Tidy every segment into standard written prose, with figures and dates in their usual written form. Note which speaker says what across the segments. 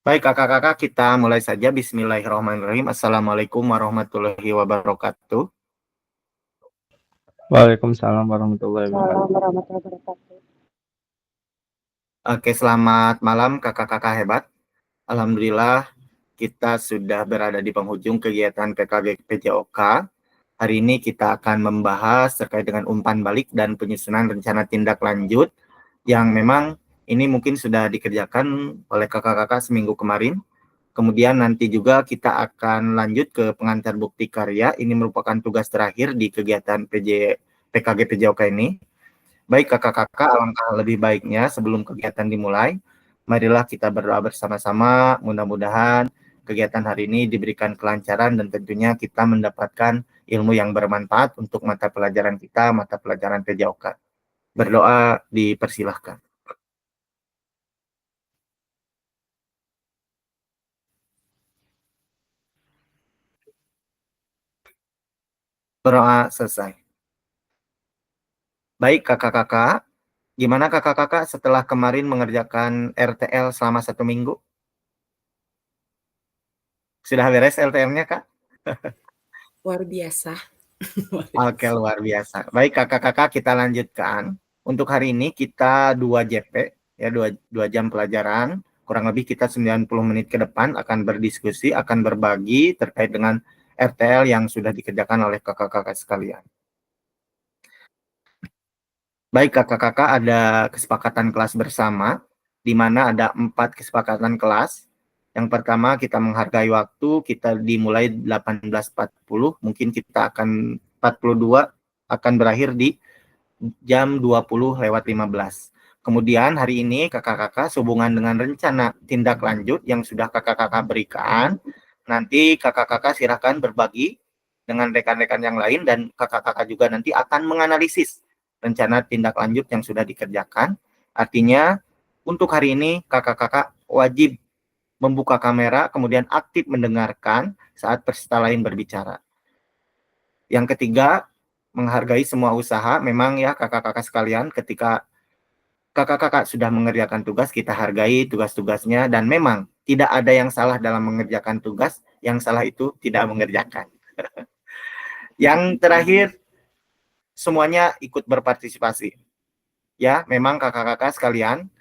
Speaker 1: Baik kakak-kakak, kita mulai saja. Bismillahirrahmanirrahim. Assalamualaikum warahmatullahi wabarakatuh.
Speaker 2: Waalaikumsalam warahmatullahi wabarakatuh.
Speaker 3: Waalaikumsalam warahmatullahi wabarakatuh.
Speaker 1: Oke, selamat malam kakak-kakak hebat. Alhamdulillah kita sudah berada di penghujung kegiatan PKG PJOK. Hari ini kita akan membahas terkait dengan umpan balik dan penyusunan rencana tindak lanjut yang memang ini mungkin sudah dikerjakan oleh kakak-kakak seminggu kemarin. Kemudian nanti juga kita akan lanjut ke pengantar bukti karya. Ini merupakan tugas terakhir di kegiatan PKG PJOK ini. Baik kakak-kakak, alangkah lebih baiknya sebelum kegiatan dimulai, marilah kita berdoa bersama-sama. Mudah-mudahan kegiatan hari ini diberikan kelancaran dan tentunya kita mendapatkan ilmu yang bermanfaat untuk mata pelajaran kita, mata pelajaran PJOK. Berdoa dipersilahkan. Berdoa selesai. Baik kakak-kakak, gimana kakak-kakak setelah kemarin mengerjakan RTL selama 1 minggu? Sudah beres RTL-nya, Kak?
Speaker 4: Luar biasa.
Speaker 1: Oke, luar biasa. Baik kakak-kakak, kita lanjutkan. Untuk hari ini kita 2 JP, ya 2 jam pelajaran. Kurang lebih kita 90 menit ke depan akan berdiskusi, akan berbagi terkait dengan RTL yang sudah dikerjakan oleh kakak-kakak sekalian. Baik kakak-kakak, ada kesepakatan kelas bersama, di mana ada 4 kesepakatan kelas. Yang pertama, kita menghargai waktu, kita dimulai 18.40, mungkin kita akan 42, akan berakhir di jam 20:15. Kemudian hari ini kakak-kakak sehubungan dengan rencana tindak lanjut yang sudah kakak-kakak berikan, nanti kakak-kakak silakan berbagi dengan rekan-rekan yang lain dan kakak-kakak juga nanti akan menganalisis rencana tindak lanjut yang sudah dikerjakan. Artinya untuk hari ini kakak-kakak wajib membuka kamera, kemudian aktif mendengarkan saat peserta lain berbicara. Yang ketiga, menghargai semua usaha. Memang ya kakak-kakak sekalian, ketika kakak-kakak sudah mengerjakan tugas, kita hargai tugas-tugasnya, dan memang tidak ada yang salah dalam mengerjakan tugas, yang salah itu tidak mengerjakan. Yang terakhir, semuanya ikut berpartisipasi. Ya, memang kakak-kakak sekalian,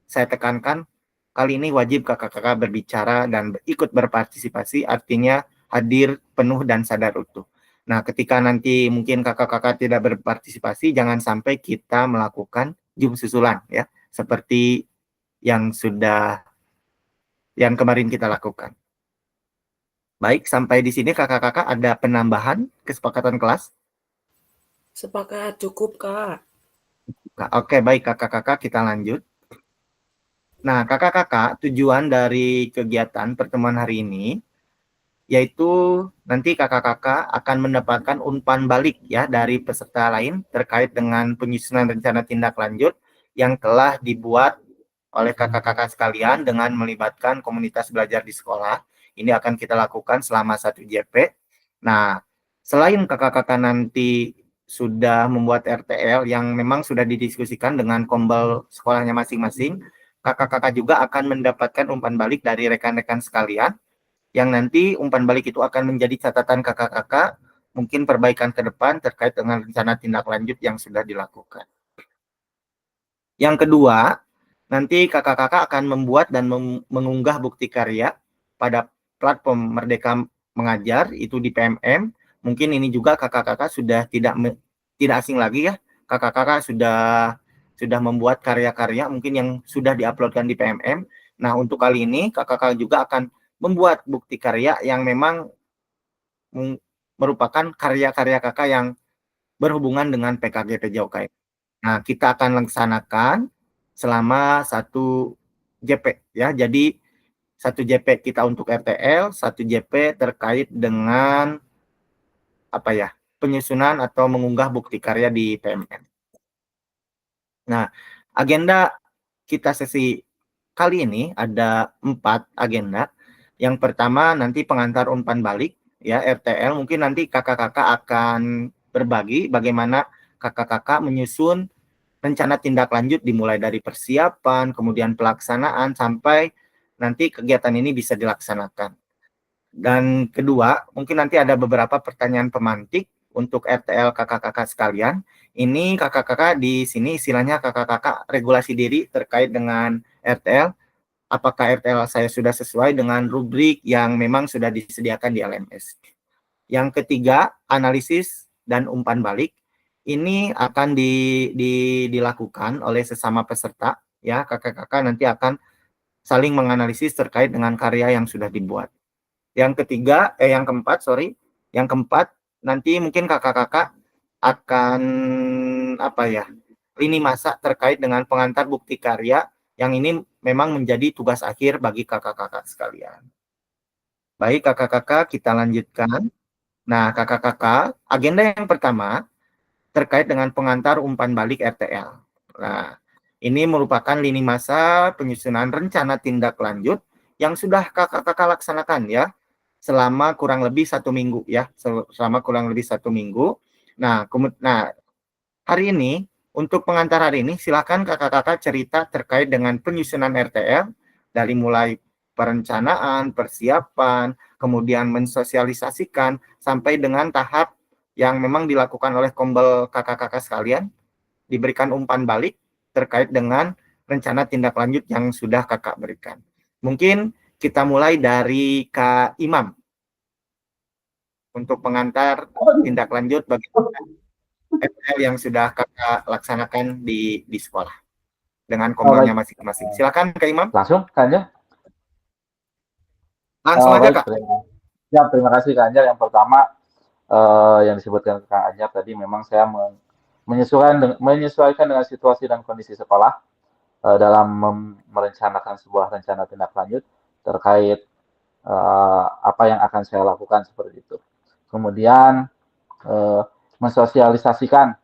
Speaker 1: saya tekankan, kali ini wajib kakak-kakak berbicara dan ikut berpartisipasi, artinya hadir penuh dan sadar utuh. Nah, ketika nanti mungkin kakak-kakak tidak berpartisipasi, jangan sampai kita melakukan jum susulan, ya, seperti yang kemarin kita lakukan. Baik, sampai di sini kakak-kakak ada penambahan kesepakatan kelas?
Speaker 4: Sepakat, cukup, Kak.
Speaker 1: Oke, baik kakak-kakak, kita lanjut. Nah, kakak-kakak, tujuan dari kegiatan pertemuan hari ini yaitu nanti kakak-kakak akan mendapatkan umpan balik ya dari peserta lain terkait dengan penyusunan rencana tindak lanjut yang telah dibuat oleh kakak-kakak sekalian dengan melibatkan komunitas belajar di sekolah. Ini akan kita lakukan selama 1 JP. Nah, selain kakak-kakak nanti sudah membuat RTL yang memang sudah didiskusikan dengan kombel sekolahnya masing-masing, kakak-kakak juga akan mendapatkan umpan balik dari rekan-rekan sekalian yang nanti umpan balik itu akan menjadi catatan kakak-kakak, mungkin perbaikan ke depan terkait dengan rencana tindak lanjut yang sudah dilakukan. Yang kedua, nanti kakak-kakak akan membuat dan mengunggah bukti karya pada platform Merdeka Mengajar, itu di PMM. Mungkin ini juga kakak-kakak sudah tidak asing lagi ya, kakak-kakak sudah membuat karya-karya mungkin yang sudah diuploadkan di PMM. Nah, untuk kali ini kakak-kakak juga akan membuat bukti karya yang memang merupakan karya-karya kakak yang berhubungan dengan PKG PJOK. Nah, kita akan laksanakan selama 1 JP ya. Jadi 1 JP kita untuk RTL, 1 JP terkait dengan penyusunan atau mengunggah bukti karya di PMM. Nah, agenda kita sesi kali ini ada 4 agenda. Yang pertama nanti pengantar umpan balik ya RTL. Mungkin nanti kakak-kakak akan berbagi bagaimana kakak-kakak menyusun rencana tindak lanjut dimulai dari persiapan, kemudian pelaksanaan sampai nanti kegiatan ini bisa dilaksanakan. Dan kedua, mungkin nanti ada beberapa pertanyaan pemantik untuk RTL kakak-kakak sekalian. Ini kakak-kakak di sini istilahnya kakak-kakak regulasi diri terkait dengan RTL. Apakah RTL saya sudah sesuai dengan rubrik yang memang sudah disediakan di LMS. Yang ketiga, analisis dan umpan balik. Ini akan dilakukan oleh sesama peserta. Ya, kakak-kakak nanti akan saling menganalisis terkait dengan karya yang sudah dibuat. Yang keempat, nanti mungkin kakak-kakak akan lini masa terkait dengan pengantar bukti karya yang ini memang menjadi tugas akhir bagi kakak-kakak sekalian. Baik kakak-kakak, kita lanjutkan. Nah, kakak-kakak, agenda yang pertama terkait dengan pengantar umpan balik RTL. Nah, ini merupakan lini masa penyusunan rencana tindak lanjut yang sudah kakak-kakak laksanakan ya selama kurang lebih 1 minggu ya, selama kurang lebih 1 minggu. Nah, hari ini untuk pengantar hari ini silakan kakak-kakak cerita terkait dengan penyusunan RTL dari mulai perencanaan, persiapan, kemudian mensosialisasikan sampai dengan tahap yang memang dilakukan oleh kombel kakak-kakak sekalian, diberikan umpan balik terkait dengan rencana tindak lanjut yang sudah kakak berikan. Mungkin kita mulai dari Kak Imam untuk pengantar tindak lanjut bagi RTL yang sudah kakak laksanakan di sekolah dengan kombelnya masing-masing. Silakan Kak Imam.
Speaker 2: Langsung Kak Anjar?
Speaker 1: Langsung aja Kak.
Speaker 2: Ya, terima kasih Kak Anjar. Yang pertama yang disebutkan Kak Anjar tadi, memang saya menyesuaikan dengan situasi dan kondisi sekolah dalam merencanakan sebuah rencana tindak lanjut terkait apa yang akan saya lakukan seperti itu. Kemudian mensosialisasikan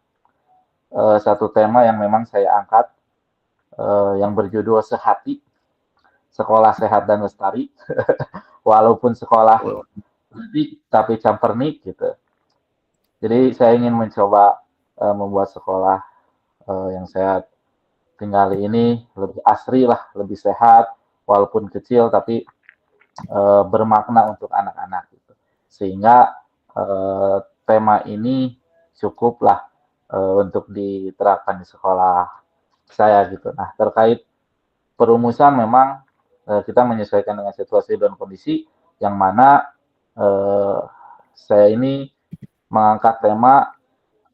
Speaker 2: satu tema yang memang saya angkat yang berjudul Sehati, Sekolah Sehat dan Lestari. Walaupun sekolah tapi campernik gitu. Jadi saya ingin mencoba membuat sekolah yang saya tinggali ini lebih asri lah, lebih sehat, walaupun kecil tapi bermakna untuk anak-anak gitu. Sehingga tema ini cukuplah untuk diterapkan di sekolah saya gitu. Nah, terkait perumusan memang kita menyesuaikan dengan situasi dan kondisi yang mana saya ini mengangkat tema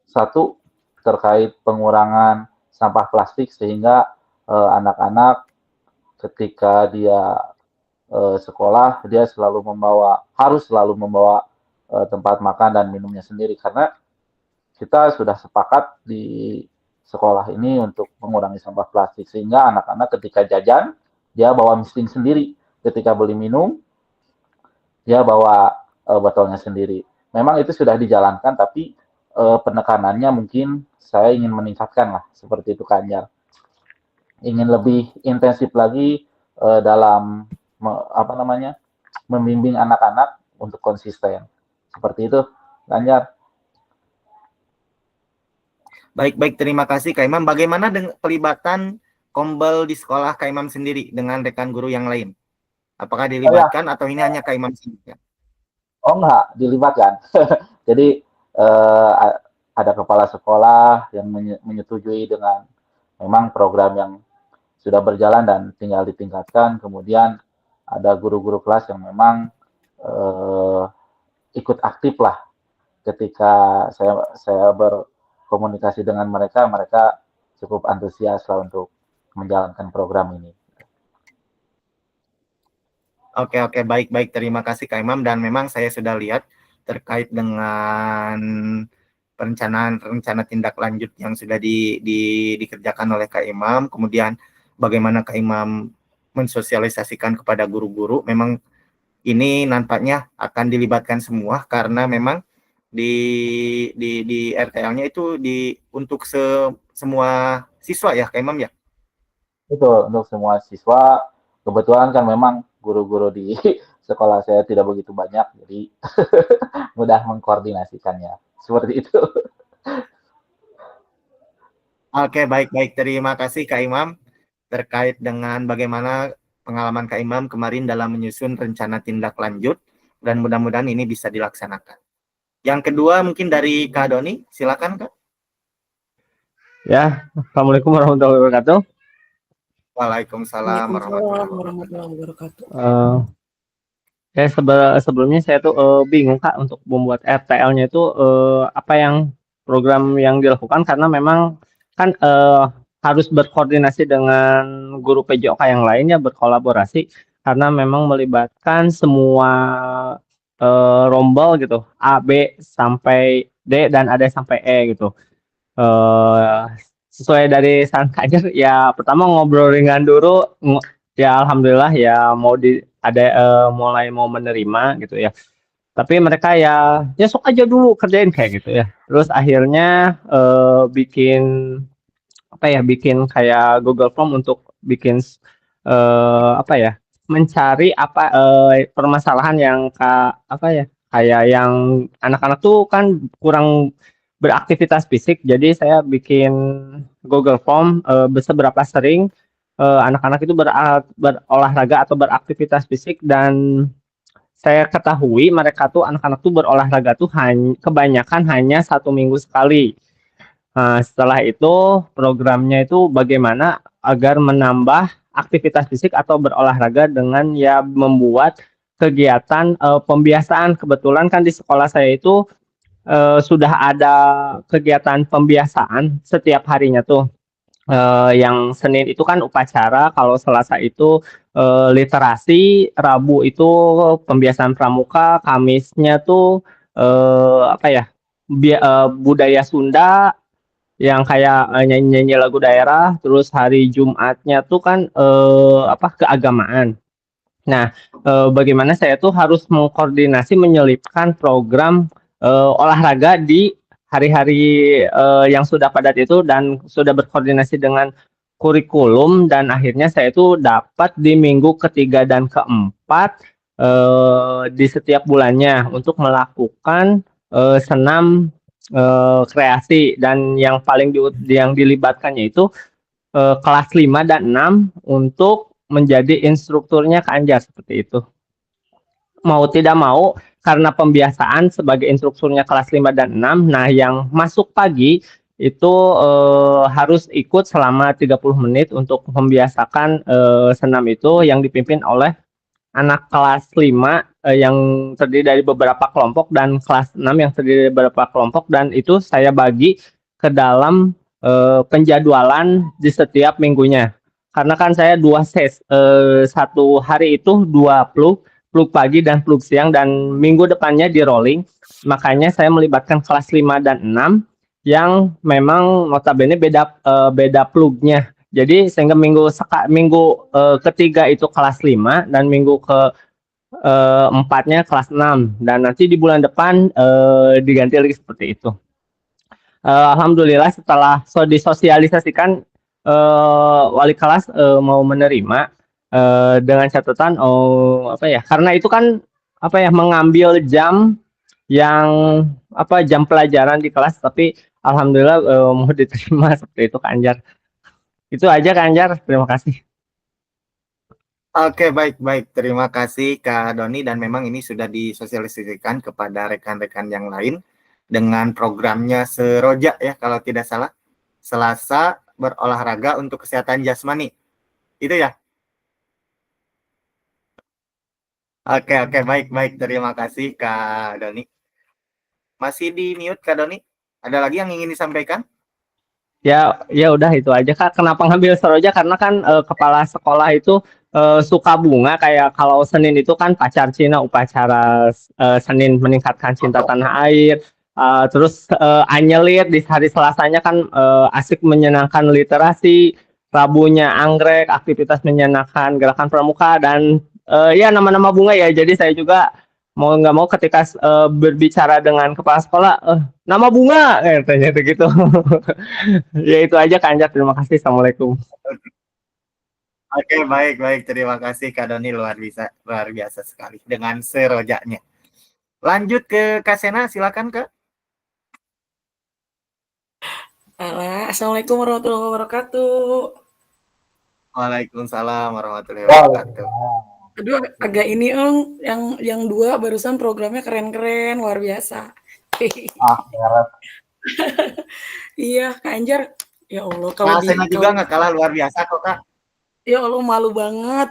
Speaker 2: satu terkait pengurangan sampah plastik sehingga anak-anak ketika dia sekolah dia harus selalu membawa tempat makan dan minumnya sendiri, karena kita sudah sepakat di sekolah ini untuk mengurangi sampah plastik sehingga anak-anak ketika jajan dia bawa misting sendiri, ketika beli minum dia bawa botolnya sendiri. Memang itu sudah dijalankan, tapi penekanannya mungkin saya ingin meningkatkan lah, seperti itu Kak Anjar. Ingin lebih intensif lagi dalam membimbing anak-anak untuk konsisten. Seperti itu Kak Anjar.
Speaker 1: Baik, terima kasih Kak Imam. Bagaimana dengan pelibatan kombel di sekolah Kak Imam sendiri dengan rekan guru yang lain? Apakah dilibatkan atau ini hanya Kak Imam sendiri?
Speaker 2: Oh enggak, dilibatkan. Jadi ada kepala sekolah yang menyetujui dengan memang program yang sudah berjalan dan tinggal ditingkatkan. Kemudian ada guru-guru kelas yang memang ikut aktif lah ketika saya berkomunikasi dengan mereka cukup antusias lah untuk menjalankan program ini.
Speaker 1: Oke, baik. Terima kasih Kak Imam. Dan memang saya sudah lihat terkait dengan rencana tindak lanjut yang sudah dikerjakan oleh Kak Imam. Kemudian bagaimana Kak Imam mensosialisasikan kepada guru-guru. Memang ini nampaknya akan dilibatkan semua karena memang di RTL-nya itu untuk semua siswa ya Kak Imam ya?
Speaker 2: Itu untuk semua siswa. Kebetulan kan memang guru-guru di sekolah saya tidak begitu banyak, jadi mudah mengkoordinasikannya. Seperti itu.
Speaker 1: Oke, baik. Terima kasih Kak Imam terkait dengan bagaimana pengalaman Kak Imam kemarin dalam menyusun rencana tindak lanjut, dan mudah-mudahan ini bisa dilaksanakan. Yang kedua mungkin dari Kak Doni, silakan Kak.
Speaker 3: Ya, Assalamualaikum warahmatullahi wabarakatuh.
Speaker 1: Waalaikumsalam
Speaker 4: Waalaikumsalam
Speaker 1: warahmatullahi wabarakatuh.
Speaker 4: warahmatullahi wabarakatuh.
Speaker 3: Ya sebelumnya saya tuh bingung Kak untuk membuat RTL-nya itu apa yang program yang dilakukan karena memang kan harus berkoordinasi dengan guru PJOK yang lainnya berkolaborasi karena memang melibatkan semua rombel gitu A, B sampai D dan ada sampai E gitu. Sesuai dari saran Kajar ya pertama ngobrol ringan dulu ya alhamdulillah ya mulai mau menerima gitu ya tapi mereka ya sok aja dulu kerjain kayak gitu ya terus akhirnya bikin apa ya bikin kayak Google Form untuk bikin apa ya mencari apa permasalahan yang apa ya kayak yang anak-anak tuh kan kurang beraktivitas fisik jadi saya bikin Google Form seberapa sering anak-anak itu berolahraga atau beraktivitas fisik dan saya ketahui mereka tuh anak-anak tuh berolahraga tuh kebanyakan hanya 1 minggu sekali. Nah, setelah itu programnya itu bagaimana agar menambah aktivitas fisik atau berolahraga dengan ya membuat kegiatan pembiasaan. Kebetulan kan di sekolah saya itu sudah ada kegiatan pembiasaan setiap harinya tuh. Yang Senin itu kan upacara, kalau Selasa itu literasi, Rabu itu pembiasaan pramuka, Kamisnya tuh apa ya budaya Sunda yang kayak nyanyi-nyanyi lagu daerah, terus hari Jumatnya tuh kan apa keagamaan. Nah, bagaimana saya tuh harus mengkoordinasi menyelipkan program olahraga di hari-hari yang sudah padat itu dan sudah berkoordinasi dengan kurikulum dan akhirnya saya itu dapat di minggu ketiga dan keempat di setiap bulannya untuk melakukan senam kreasi dan yang yang dilibatkannya itu kelas 5 dan 6 untuk menjadi instrukturnya Kak Anjar seperti itu. Mau tidak mau karena pembiasaan sebagai instrukturnya kelas 5 dan 6, nah yang masuk pagi itu harus ikut selama 30 menit untuk membiasakan senam itu yang dipimpin oleh anak kelas 5 yang terdiri dari beberapa kelompok dan kelas 6 yang terdiri dari beberapa kelompok dan itu saya bagi ke dalam penjadwalan di setiap minggunya. Karena kan saya satu hari itu 2 plug pagi dan plug siang dan minggu depannya di rolling. Makanya saya melibatkan kelas 5 dan 6 yang memang notabene beda plugnya. Jadi sehingga minggu ketiga itu kelas 5 dan minggu empatnya kelas 6 dan nanti di bulan depan diganti lagi seperti itu. Alhamdulillah setelah disosialisasikan wali kelas mau menerima dengan catatan apa ya karena itu kan apa ya mengambil jam yang apa jam pelajaran di kelas tapi alhamdulillah mau diterima seperti itu Kak Anjar. Itu aja Kak Anjar, terima kasih.
Speaker 1: Oke, baik. Terima kasih Kak Doni dan memang ini sudah disosialisasikan kepada rekan-rekan yang lain dengan programnya Seroja ya kalau tidak salah. Selasa berolahraga untuk kesehatan jasmani. Itu ya? Oke, baik. Terima kasih Kak Doni. Masih di mute Kak Doni? Ada lagi yang ingin disampaikan?
Speaker 3: Ya udah itu aja Kak. Kenapa ngambil Seroja? Karena kan kepala sekolah itu suka bunga kayak kalau Senin itu kan pacar Cina upacara Senin meningkatkan cinta tanah air. Terus Anyelit di hari Selasanya kan asik menyenangkan literasi. Rabunya anggrek, aktivitas menyenangkan gerakan pramuka dan ya nama-nama bunga ya. Jadi saya juga mau nggak mau ketika berbicara dengan kepala sekolah, nama bunga katanya gitu. Ya itu aja Kak Anjar, terima kasih. Assalamualaikum.
Speaker 1: Oke, baik. Terima kasih Kak Doni, luar biasa sekali dengan serojanya. Lanjut ke Kak Sena, silakan Kak.
Speaker 4: Assalamualaikum warahmatullahi wabarakatuh.
Speaker 1: Waalaikumsalam warahmatullahi
Speaker 2: Wow.
Speaker 1: wabarakatuh.
Speaker 4: Aduh, agak ini yang dua barusan programnya keren-keren, luar biasa.
Speaker 2: Beres.
Speaker 4: Iya, Kak Anjar. Ya Allah, kalau
Speaker 1: Kak Sena juga
Speaker 4: kalau
Speaker 1: nggak kalah luar biasa kok, Kak.
Speaker 4: ya Allah malu banget.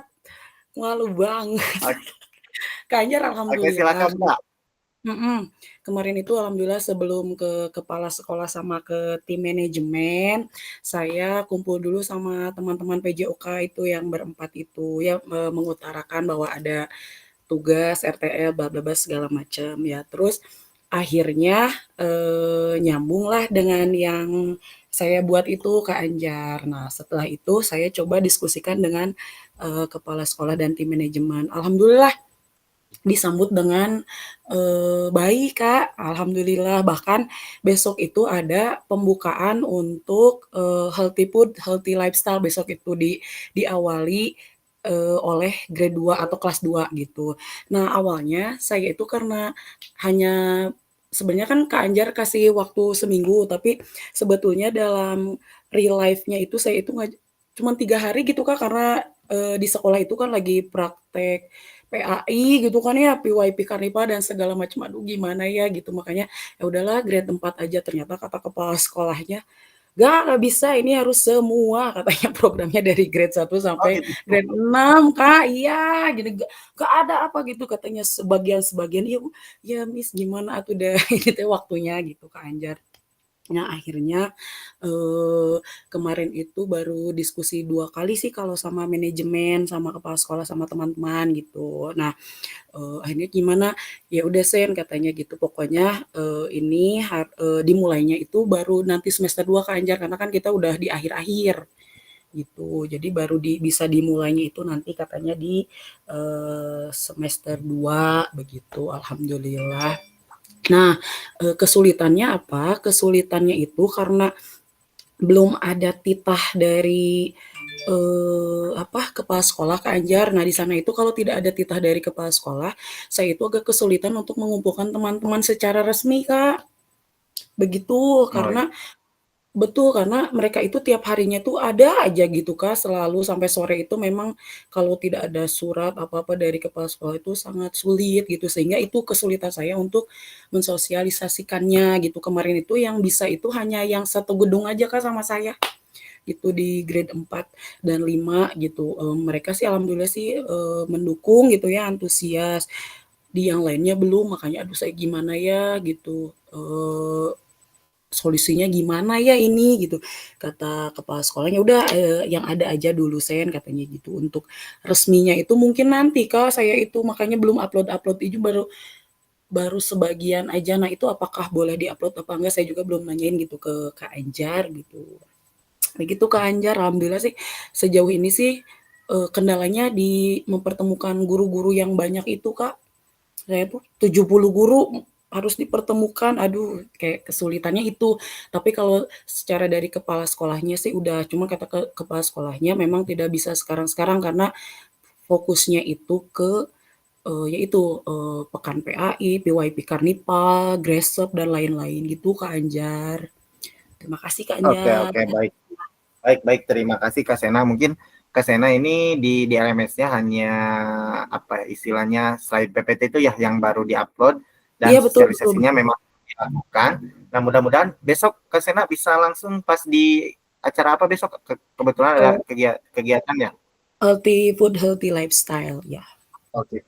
Speaker 4: Malu banget.
Speaker 1: Oke,
Speaker 4: Kak Anjar
Speaker 1: oke,
Speaker 4: alhamdulillah.
Speaker 1: silakan, Kak.
Speaker 4: Kemarin itu alhamdulillah sebelum ke kepala sekolah sama ke tim manajemen, saya kumpul dulu sama teman-teman PJOK itu yang berempat itu ya, mengutarakan bahwa ada tugas RTL bla bla bla segala macam ya. Terus akhirnya nyambunglah dengan yang saya buat itu Kak Anjar. Nah, setelah itu saya coba diskusikan dengan kepala sekolah dan tim manajemen. Alhamdulillah disambut dengan baik Kak, alhamdulillah. Bahkan besok itu ada pembukaan untuk healthy food, healthy lifestyle besok itu diawali oleh grade 2 atau kelas 2 gitu. Nah, awalnya saya itu karena hanya sebenarnya kan Kak Anjar kasih waktu seminggu, tapi sebetulnya dalam real life-nya itu saya itu cuma 3 hari gitu Kak, karena di sekolah itu kan lagi praktek PAI gitu kan ya, PYP Karnipa dan segala macam. Aduh gimana ya gitu. Makanya ya udahlah grade 4 aja. Ternyata kata kepala sekolahnya, nggak bisa ini harus semua katanya programnya dari grade 1
Speaker 1: Oh
Speaker 4: sampai
Speaker 1: gitu.
Speaker 4: grade 6 Kak. Iya, jadi nggak ada apa gitu katanya sebagian-sebagian. Ya, ya Miss gimana atuh deh gitu waktunya gitu Kak Anjar. Nah, akhirnya kemarin itu baru diskusi 2 kali sih kalau sama manajemen, sama kepala sekolah, sama teman-teman gitu. Nah, akhirnya gimana, ya udah Sen katanya gitu, pokoknya ini dimulainya itu baru nanti semester 2 Kak Anjar, karena kan kita udah di akhir-akhir gitu. Jadi baru bisa dimulainya itu nanti katanya di semester 2 begitu, alhamdulillah. Nah, kesulitannya apa? Kesulitannya itu karena belum ada titah dari kepala sekolah Kak Anjar. Nah, di sana itu kalau tidak ada titah dari kepala sekolah, saya itu agak kesulitan untuk mengumpulkan teman-teman secara resmi, Kak. Begitu,
Speaker 1: Oh, iya.
Speaker 4: karena betul, karena mereka itu tiap harinya tuh ada aja gitu Kak, selalu sampai sore itu memang kalau tidak ada surat apa-apa dari kepala sekolah itu sangat sulit gitu, sehingga itu kesulitan saya untuk mensosialisasikannya gitu. Kemarin itu yang bisa itu hanya yang satu gedung aja Kak sama saya, gitu di grade 4 dan 5 gitu. Mereka sih alhamdulillah sih mendukung gitu ya, antusias. Di yang lainnya belum, makanya aduh saya gimana ya gitu. Solusinya gimana ya ini gitu, kata kepala sekolahnya, udah yang ada aja dulu Sen katanya gitu, untuk resminya itu mungkin nanti Kak, saya itu makanya belum upload itu baru baru sebagian aja. Nah itu apakah boleh diupload apa enggak saya juga belum nanyain gitu ke Kak Anjar gitu. Begitu Kak Anjar, alhamdulillah sih sejauh ini sih kendalanya di mempertemukan guru-guru yang banyak itu Kak. Saya tuh 70 guru harus dipertemukan, aduh kayak kesulitannya itu. Tapi kalau secara dari kepala sekolahnya sih udah, cuma kata kepala sekolahnya memang tidak bisa sekarang-sekarang karena fokusnya itu ke yaitu Pekan PAI, PYP Karnipa, Gresep dan lain-lain gitu Kak Anjar. Terima kasih Kak
Speaker 1: Oke,
Speaker 4: Anjar.
Speaker 1: baik. Baik, terima kasih Kak Sena. Mungkin Kak Sena ini di LMS-nya hanya apa ya, istilahnya slide PPT itu ya yang baru diupload dan
Speaker 4: Iya betul betul.
Speaker 1: sosialisasinya memang dilakukan. Nah, mudah-mudahan besok Kak Sena bisa langsung pas di acara apa besok? Kebetulan ada kegiatan ya.
Speaker 4: Healthy food, healthy lifestyle ya.
Speaker 1: Oke.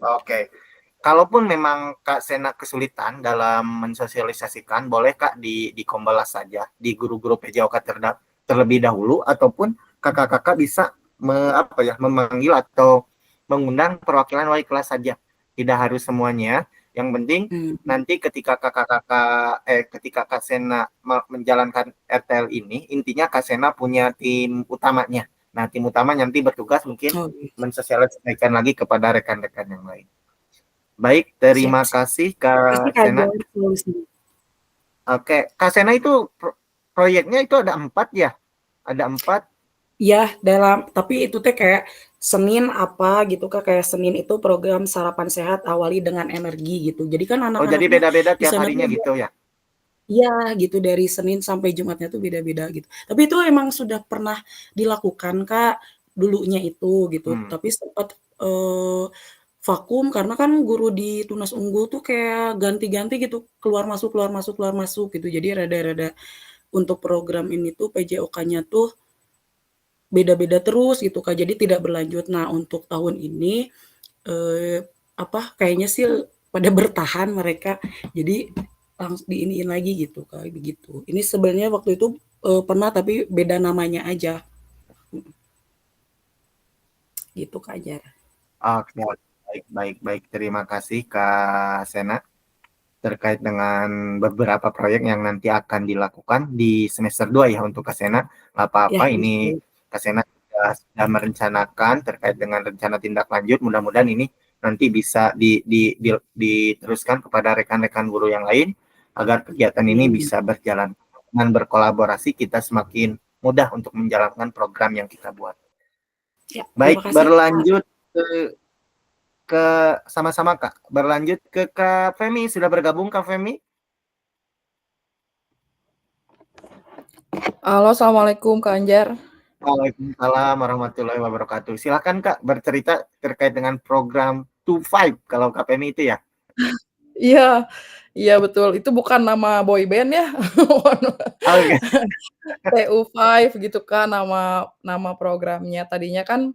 Speaker 1: Kalaupun memang Kak Sena kesulitan dalam mensosialisasikan, boleh Kak di Kombalas saja di guru-guru PJOK terlebih dahulu, ataupun kakak-kakak bisa memanggil atau mengundang perwakilan wali kelas saja. Tidak harus semuanya. Yang penting nanti ketika ketika Kak Sena menjalankan RTL ini, intinya Kak Sena punya tim utamanya. Nah, tim utama nanti bertugas mungkin mensosialisasikan lagi kepada rekan-rekan yang lain. Baik, terima kasih Kak Sena. Oke, Kak Sena itu proyeknya itu ada 4 ya? Ada 4?
Speaker 4: Ya, tapi itu teh kayak Senin apa gitu Kak, kayak Senin itu program sarapan sehat awali dengan energi gitu. Jadi kan
Speaker 1: Oh, jadi
Speaker 4: anak-anaknya
Speaker 1: beda-beda
Speaker 4: di
Speaker 1: tiap
Speaker 4: sana
Speaker 1: harinya
Speaker 4: tuh
Speaker 1: gitu ya?
Speaker 4: iya gitu, dari Senin sampai Jumatnya tuh beda-beda gitu. Tapi itu emang sudah pernah dilakukan Kak. dulunya itu gitu. Tapi sempat vakum karena kan guru di Tunas Unggul tuh kayak ganti-ganti gitu, keluar masuk gitu. Jadi rada-rada untuk program ini tuh PJOK-nya tuh beda-beda terus gitu Kak. Jadi tidak berlanjut. Nah, untuk tahun ini kayaknya sih pada bertahan mereka. Jadi langsung diiniin lagi gitu Kak, begitu. Ini sebenarnya waktu itu pernah tapi beda namanya aja. Gitu Kak Jar.
Speaker 1: Oke, baik. Terima kasih Kak Sena terkait dengan beberapa proyek yang nanti akan dilakukan di semester 2 ya untuk Kak Sena. Nggak apa-apa,
Speaker 4: Ya,
Speaker 1: ini
Speaker 4: betul.
Speaker 1: Kak Sena sudah merencanakan terkait dengan rencana tindak lanjut. Mudah-mudahan ini nanti bisa diteruskan kepada rekan-rekan guru yang lain agar kegiatan ini
Speaker 4: Amin.
Speaker 1: bisa berjalan. Dengan berkolaborasi kita semakin mudah untuk menjalankan program yang kita buat.
Speaker 4: Ya, terima
Speaker 1: Baik,
Speaker 4: kasih Kak.
Speaker 1: berlanjut ke sama-sama Kak. Berlanjut ke Kak Femi, sudah bergabung Kak Femi?
Speaker 5: Halo, Assalamualaikum Kak Anjar.
Speaker 1: Waalaikumsalam warahmatullahi wabarakatuh. Silakan Kak bercerita terkait dengan program 25 kalau Kak Femi itu ya.
Speaker 5: Iya, iya betul. Itu bukan nama boy band ya.
Speaker 1: Oke.
Speaker 5: TU5 gitu kan nama nama programnya. Tadinya kan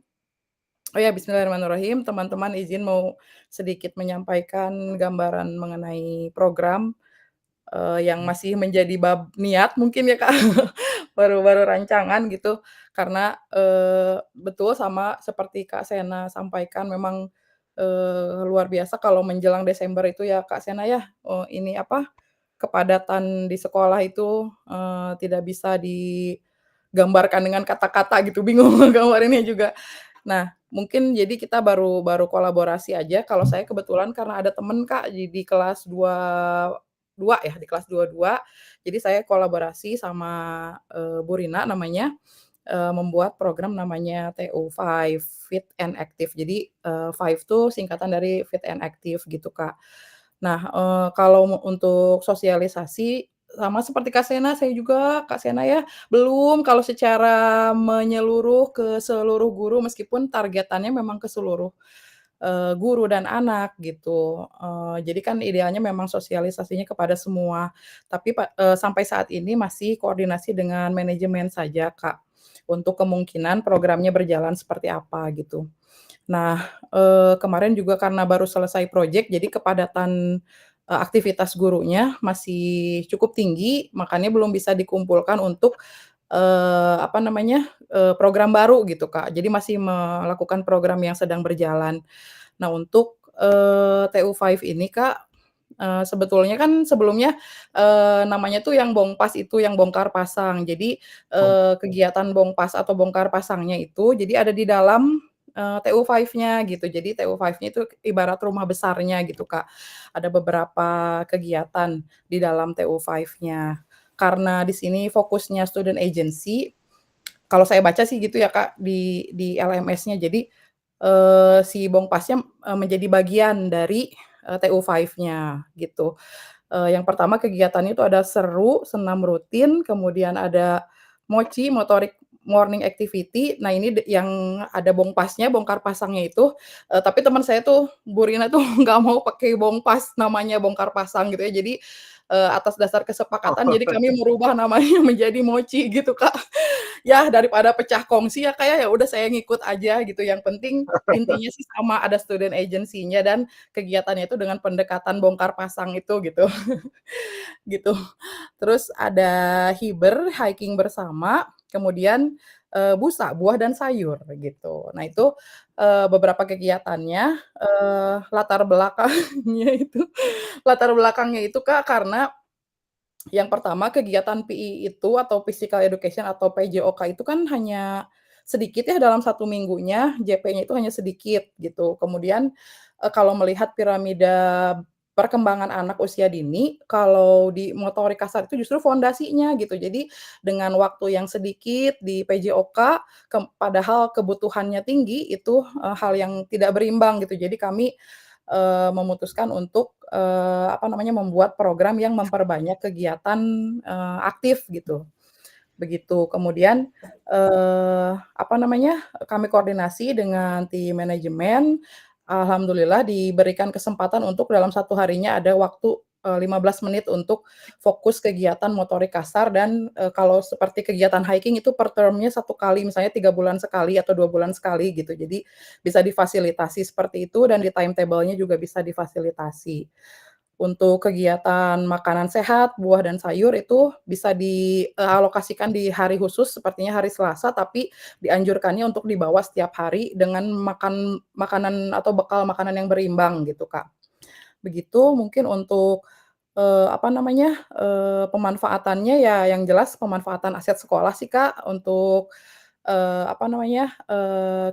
Speaker 5: oh ya bismillahirrahmanirrahim, teman-teman izin mau sedikit menyampaikan gambaran mengenai program yang masih menjadi bab niat mungkin ya Kak. Baru-baru rancangan gitu. Karena betul sama seperti Kak Sena sampaikan memang luar biasa kalau menjelang Desember itu ya Kak Sena ya, ini apa, kepadatan di sekolah itu tidak bisa digambarkan dengan kata-kata gitu, bingung nggambarinnya juga. Nah, mungkin jadi kita baru baru kolaborasi aja, kalau saya kebetulan karena ada temen Kak di kelas 22 ya, di kelas 22. Jadi saya kolaborasi sama Bu Rina namanya, membuat program namanya TU5, Fit and Active. Jadi, 5 tuh singkatan dari Fit and Active gitu, Kak. Nah, kalau untuk sosialisasi sama seperti Kak Sena, saya juga Kak Sena ya, belum kalau secara menyeluruh ke seluruh guru meskipun targetannya memang ke seluruh, guru dan anak gitu. Jadi kan idealnya memang sosialisasinya kepada semua. Tapi sampai saat ini masih koordinasi dengan manajemen saja, Kak, untuk kemungkinan programnya berjalan seperti apa gitu. Nah, kemarin juga karena baru selesai project, jadi kepadatan, aktivitas gurunya masih cukup tinggi, makanya belum bisa dikumpulkan untuk, program baru gitu, Kak. Jadi masih melakukan program yang sedang berjalan. Nah, untuk, TU5 ini, Kak, sebetulnya kan sebelumnya, namanya tuh yang Bongpas itu yang bongkar pasang. Jadi, kegiatan Bongpas atau bongkar pasangnya itu jadi ada di dalam TU5-nya gitu. Jadi TU5-nya itu ibarat rumah besarnya gitu, Kak. Ada beberapa kegiatan di dalam TU5-nya. Karena di sini fokusnya student agency, kalau saya baca sih gitu ya, Kak, di LMS-nya. Jadi, si Bongpasnya, menjadi bagian dari, TU5-nya gitu. Yang pertama kegiatannya itu ada seru, senam rutin, kemudian ada mochi, motorik morning activity. Nah ini yang ada bongpasnya, bongkar pasangnya itu, tapi teman saya tuh, Bu Rina tuh nggak mau pakai bongpas, namanya bongkar pasang gitu ya. Jadi, atas dasar kesepakatan, jadi kami merubah namanya menjadi mochi gitu, Kak. Ya daripada pecah kongsi ya, Kak, ya udah saya ngikut aja gitu, yang penting intinya sih sama, ada student agency-nya dan kegiatannya itu dengan pendekatan bongkar pasang itu gitu. Gitu. Terus ada hiber, hiking bersama, kemudian, busa, buah dan sayur gitu. Nah itu, beberapa kegiatannya, latar belakangnya itu Kak, karena yang pertama kegiatan PI itu atau Physical Education atau PJOK itu kan hanya sedikit ya dalam 1 minggunya, JP-nya itu hanya sedikit gitu. Kemudian, kalau melihat piramida perkembangan anak usia dini, kalau di motorik kasar itu justru fondasinya gitu. Jadi dengan waktu yang sedikit di PJOK, padahal kebutuhannya tinggi, itu, hal yang tidak berimbang gitu. Jadi kami, memutuskan untuk, membuat program yang memperbanyak kegiatan, aktif gitu. begitu. Kemudian, kami koordinasi dengan tim manajemen, alhamdulillah diberikan kesempatan untuk dalam satu harinya ada waktu, 15 menit untuk fokus kegiatan motorik kasar dan, kalau seperti kegiatan hiking itu per termnya 1 kali, misalnya 3 bulan sekali atau 2 bulan sekali gitu. Jadi bisa difasilitasi seperti itu dan di timetable-nya juga bisa difasilitasi. Untuk kegiatan makanan sehat, buah dan sayur itu bisa dialokasikan di hari khusus sepertinya hari Selasa, tapi dianjurkannya untuk dibawa setiap hari dengan makan makanan atau bekal makanan yang berimbang gitu, Kak. Begitu mungkin untuk, pemanfaatannya ya yang jelas pemanfaatan aset sekolah sih, Kak, untuk,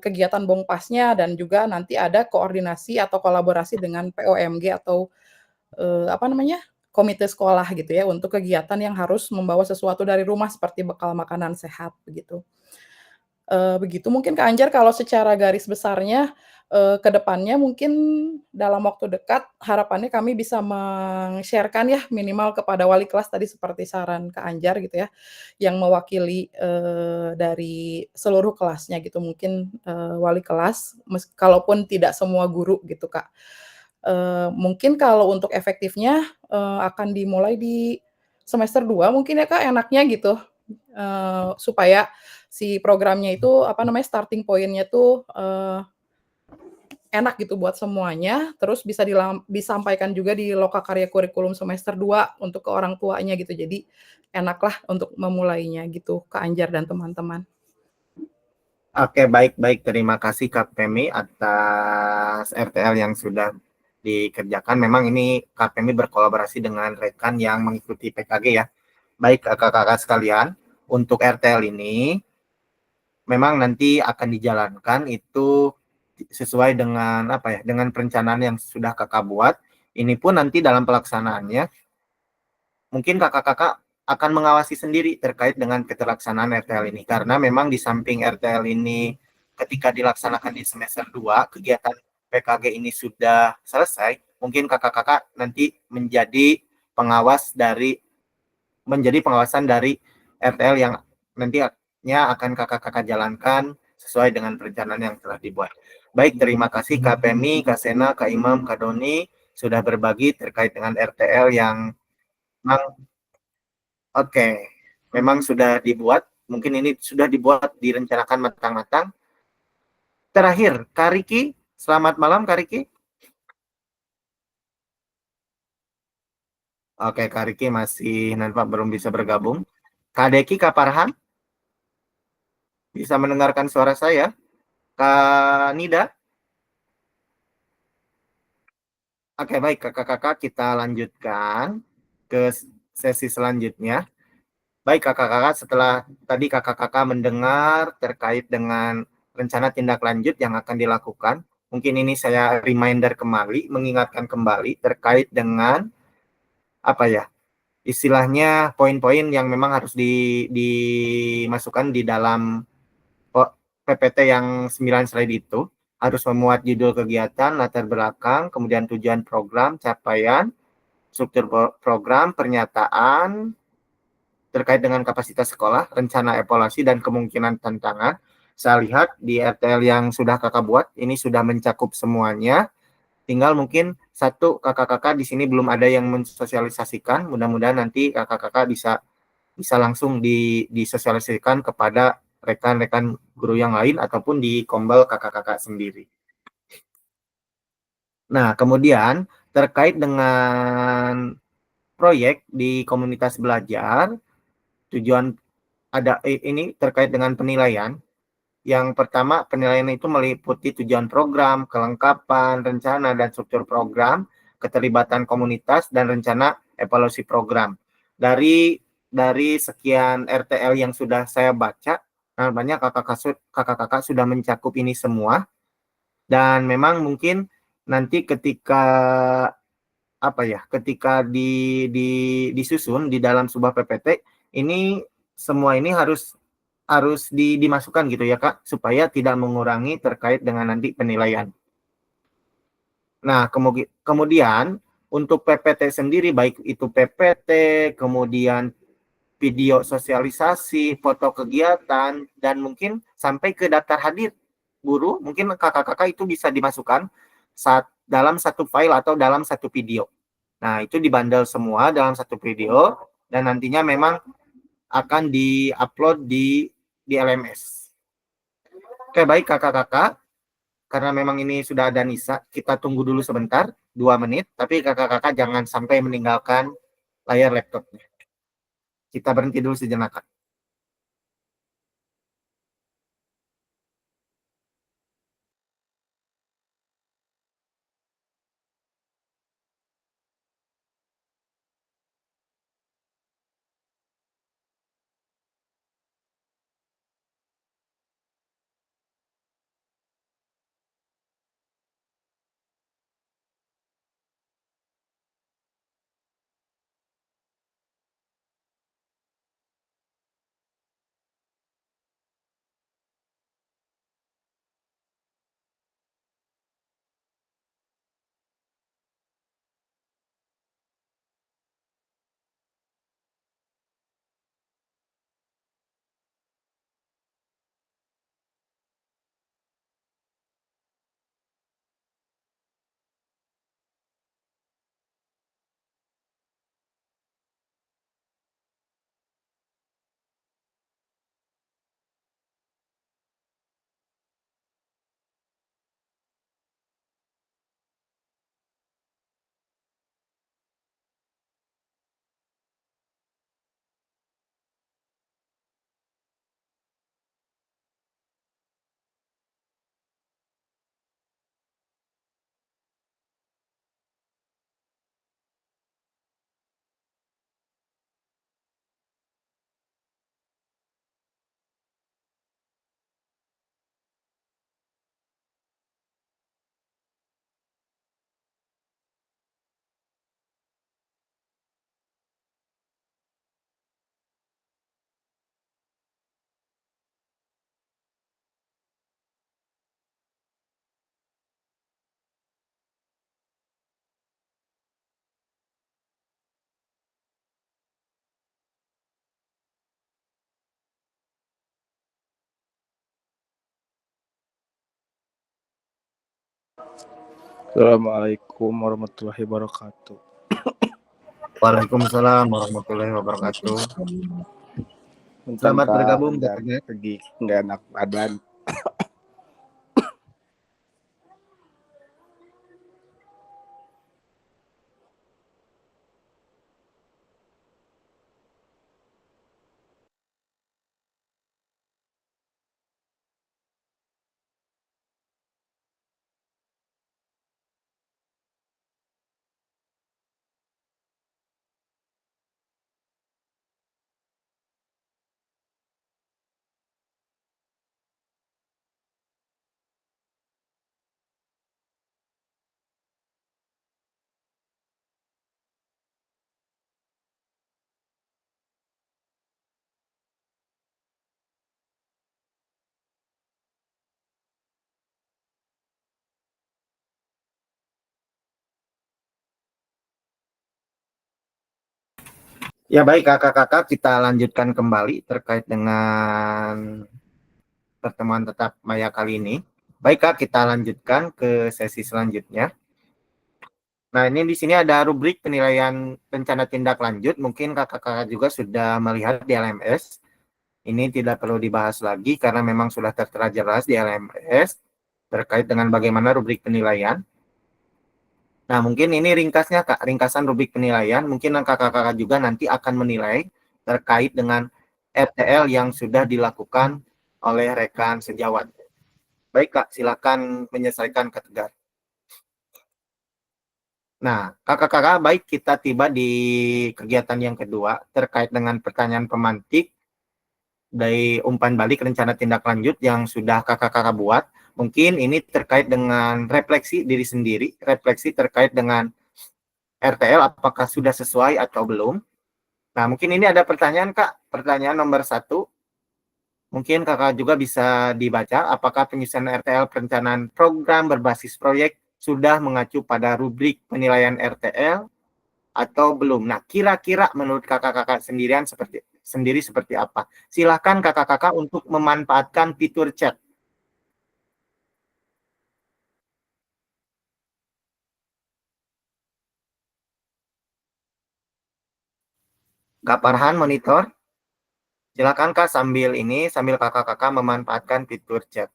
Speaker 5: kegiatan Bongpasnya dan juga nanti ada koordinasi atau kolaborasi dengan POMG atau komite sekolah gitu ya, untuk kegiatan yang harus membawa sesuatu dari rumah seperti bekal makanan sehat, begitu. Begitu mungkin Kak Anjar kalau secara garis besarnya, ke depannya mungkin dalam waktu dekat harapannya kami bisa meng-share-kan ya minimal kepada wali kelas tadi seperti saran Kak Anjar gitu ya, yang mewakili, dari seluruh kelasnya gitu mungkin, wali kelas kalaupun tidak semua guru gitu Kak. Mungkin kalau untuk efektifnya, akan dimulai di semester 2 mungkin ya Kak enaknya gitu, supaya si programnya itu, starting point-nya tuh, enak gitu buat semuanya, terus bisa disampaikan juga di lokakarya kurikulum semester 2 untuk ke orang tuanya gitu. Jadi enaklah untuk memulainya gitu, Kak Anjar dan teman-teman.
Speaker 1: Oke, baik. Terima kasih Kak Pemi atas RTL yang sudah dikerjakan. Memang ini Kak Pemi berkolaborasi dengan rekan yang mengikuti PKG ya. Baik kakak-kakak sekalian, untuk RTL ini memang nanti akan dijalankan itu sesuai dengan dengan perencanaan yang sudah kakak buat. Ini pun nanti dalam pelaksanaannya mungkin kakak-kakak akan mengawasi sendiri terkait dengan keterlaksanaan RTL ini. Karena memang di samping RTL ini ketika dilaksanakan di semester 2, kegiatan PKG ini sudah selesai, mungkin kakak-kakak nanti menjadi pengawasan dari RTL yang nantinya akan kakak-kakak jalankan sesuai dengan perencanaan yang telah dibuat. Baik, terima kasih Kak Pemi, Kak Sena, Kak Imam, Kak Doni sudah berbagi terkait dengan RTL yang memang sudah dibuat, mungkin ini sudah dibuat, direncanakan matang-matang. Terakhir, Kak Riki, selamat malam Kak Riki. Oke, Kak Riki masih nampak belum bisa bergabung. Kak Deki, Kak Farhan, bisa mendengarkan suara saya? Kak Nida? Oke, baik kakak-kakak, kita lanjutkan ke sesi selanjutnya. Baik kakak-kakak, setelah tadi kakak-kakak mendengar terkait dengan rencana tindak lanjut yang akan dilakukan, mungkin ini saya reminder kembali, mengingatkan kembali terkait dengan istilahnya poin-poin yang memang harus dimasukkan di dalam PPT yang 9 slide itu. Harus memuat judul kegiatan, latar belakang, kemudian tujuan program, capaian, struktur program, pernyataan terkait dengan kapasitas sekolah, rencana evaluasi, dan kemungkinan tantangan. Saya lihat di RTL yang sudah kakak buat, ini sudah mencakup semuanya. Tinggal mungkin satu kakak-kakak di sini belum ada yang mensosialisasikan. Mudah-mudahan nanti kakak-kakak bisa langsung disosialisasikan kepada rekan-rekan guru yang lain ataupun di kombel kakak-kakak sendiri. Nah, kemudian terkait dengan proyek di komunitas belajar, tujuan ada ini terkait dengan penilaian. Yang pertama, penilaian itu meliputi tujuan program, kelengkapan, rencana dan struktur program, keterlibatan komunitas, dan rencana evaluasi program. Dari sekian RTL yang sudah saya baca, banyak kakak-kakak sudah mencakup ini semua. Dan memang mungkin nanti ketika disusun di dalam sebuah PPT, ini semua ini harus dimasukkan gitu ya Kak, supaya tidak mengurangi terkait dengan nanti penilaian. Nah, kemudian untuk PPT sendiri, baik itu PPT, kemudian video sosialisasi, foto kegiatan, dan mungkin sampai ke daftar hadir guru, mungkin kakak-kakak itu bisa dimasukkan dalam satu file atau dalam satu video. Nah, itu dibundle semua dalam satu video, dan nantinya memang akan di-upload di LMS. Oke, baik kakak-kakak. Karena memang ini sudah ada Nisa, kita tunggu dulu sebentar, 2 menit, tapi kakak-kakak jangan sampai meninggalkan layar laptopnya. Kita berhenti dulu sejenak, Kak.
Speaker 6: Assalamualaikum warahmatullahi wabarakatuh.
Speaker 1: Waalaikumsalam warahmatullahi wabarakatuh. Selamat bergabung,
Speaker 6: pergi nggak enak badan.
Speaker 1: Ya baik kakak-kakak, kita lanjutkan kembali terkait dengan pertemuan tetap Maya kali ini. Baik Kak, kita lanjutkan ke sesi selanjutnya. Nah, ini di sini ada rubrik penilaian rencana tindak lanjut. Mungkin kakak-kakak juga sudah melihat di LMS. Ini tidak perlu dibahas lagi karena memang sudah tertera jelas di LMS terkait dengan bagaimana rubrik penilaian. Nah, mungkin ini ringkasnya Kak, ringkasan rubrik penilaian. Mungkin kakak-kakak juga nanti akan menilai terkait dengan RTL yang sudah dilakukan oleh rekan sejawat. Baik Kak, silakan menyelesaikan Kak Tegar. Nah, kakak-kakak, baik kita tiba di kegiatan yang kedua terkait dengan pertanyaan pemantik dari umpan balik rencana tindak lanjut yang sudah kakak-kakak buat. Mungkin ini terkait dengan refleksi diri sendiri, refleksi terkait dengan RTL apakah sudah sesuai atau belum. Nah, mungkin ini ada pertanyaan Kak, pertanyaan nomor 1. Mungkin kakak juga bisa dibaca, apakah penyusunan RTL perencanaan program berbasis proyek sudah mengacu pada rubrik penilaian RTL atau belum? Nah, kira-kira menurut kakak-kakak sendirian sendiri seperti apa. Silahkan kakak-kakak untuk memanfaatkan fitur chat. Kak Farhan monitor. Silakan Kak sambil kakak-kakak memanfaatkan fitur chat.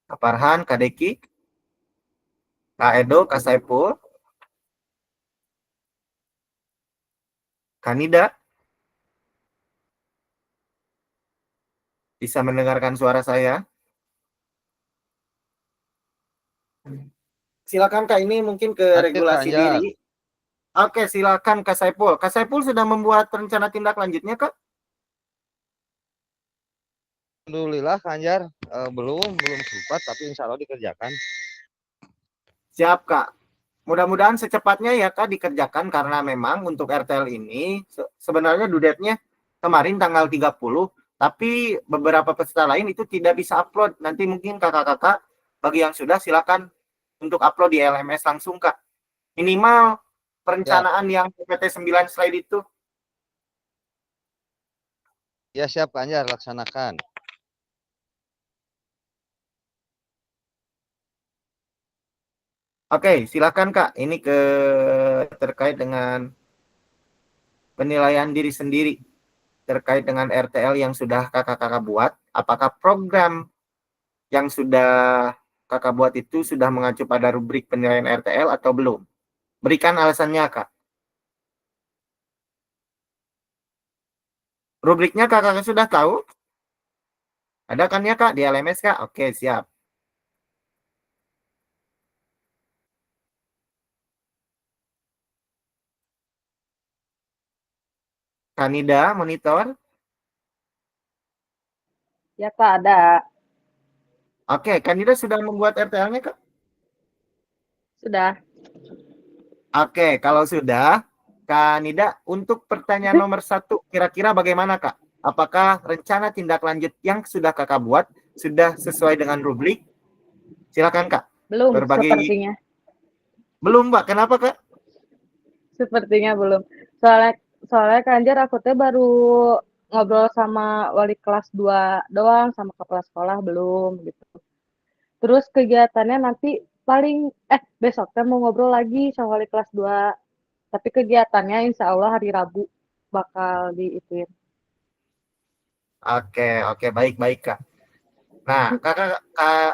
Speaker 1: Kak Farhan, Kak Deki, Kak Edo, Kak Saiful, Kak Nida, bisa mendengarkan suara saya? Silakan Kak, ini mungkin ke
Speaker 7: Aktif Kak
Speaker 1: regulasi
Speaker 7: Anjar.
Speaker 1: diri. Oke, silakan Kak Saiful. Kak Saiful sudah membuat rencana tindak lanjutnya, Kak?
Speaker 7: Alhamdulillah Kak Anjar, belum sempat tapi insya Allah dikerjakan.
Speaker 1: Siap, Kak. Mudah-mudahan secepatnya ya, Kak, dikerjakan karena memang untuk RTL ini sebenarnya due date-nya kemarin tanggal 30, tapi beberapa peserta lain itu tidak bisa upload. Nanti mungkin kakak-kakak bagi yang sudah silakan untuk upload di LMS langsung, Kak. Minimal perencanaan yang PPT 9 slide itu.
Speaker 7: Ya siap Kak Anjar, laksanakan.
Speaker 1: Oke, silakan Kak. Ini terkait dengan penilaian diri sendiri terkait dengan RTL yang sudah kakak-kakak buat. Apakah program yang sudah kakak buat itu sudah mengacu pada rubrik penilaian RTL atau belum? Berikan alasannya, Kak. Rubriknya kakak sudah tahu? Ada kan ya, Kak, di LMS, Kak? Oke, siap. Kanida, monitor.
Speaker 8: Ya Kak, ada.
Speaker 1: Oke, Kanida sudah membuat RTL-nya, Kak?
Speaker 8: Sudah.
Speaker 1: Oke, kalau sudah, Kak Nida, untuk pertanyaan nomor 1, kira-kira bagaimana, Kak? Apakah rencana tindak lanjut yang sudah kakak buat sudah sesuai dengan rubrik? Silakan, Kak.
Speaker 8: Belum,
Speaker 1: Berbagi.
Speaker 8: sepertinya.
Speaker 1: Belum, Mbak. Kenapa, Kak?
Speaker 8: Sepertinya belum. Soalnya Kak Anjar, aku teh baru ngobrol sama wali kelas 2 doang, sama kepala sekolah belum gitu. Terus kegiatannya nanti paling besok teh mau ngobrol lagi sama wali kelas 2. Tapi kegiatannya insya Allah hari Rabu bakal diituin.
Speaker 1: Oke, baik, Kak. Nah,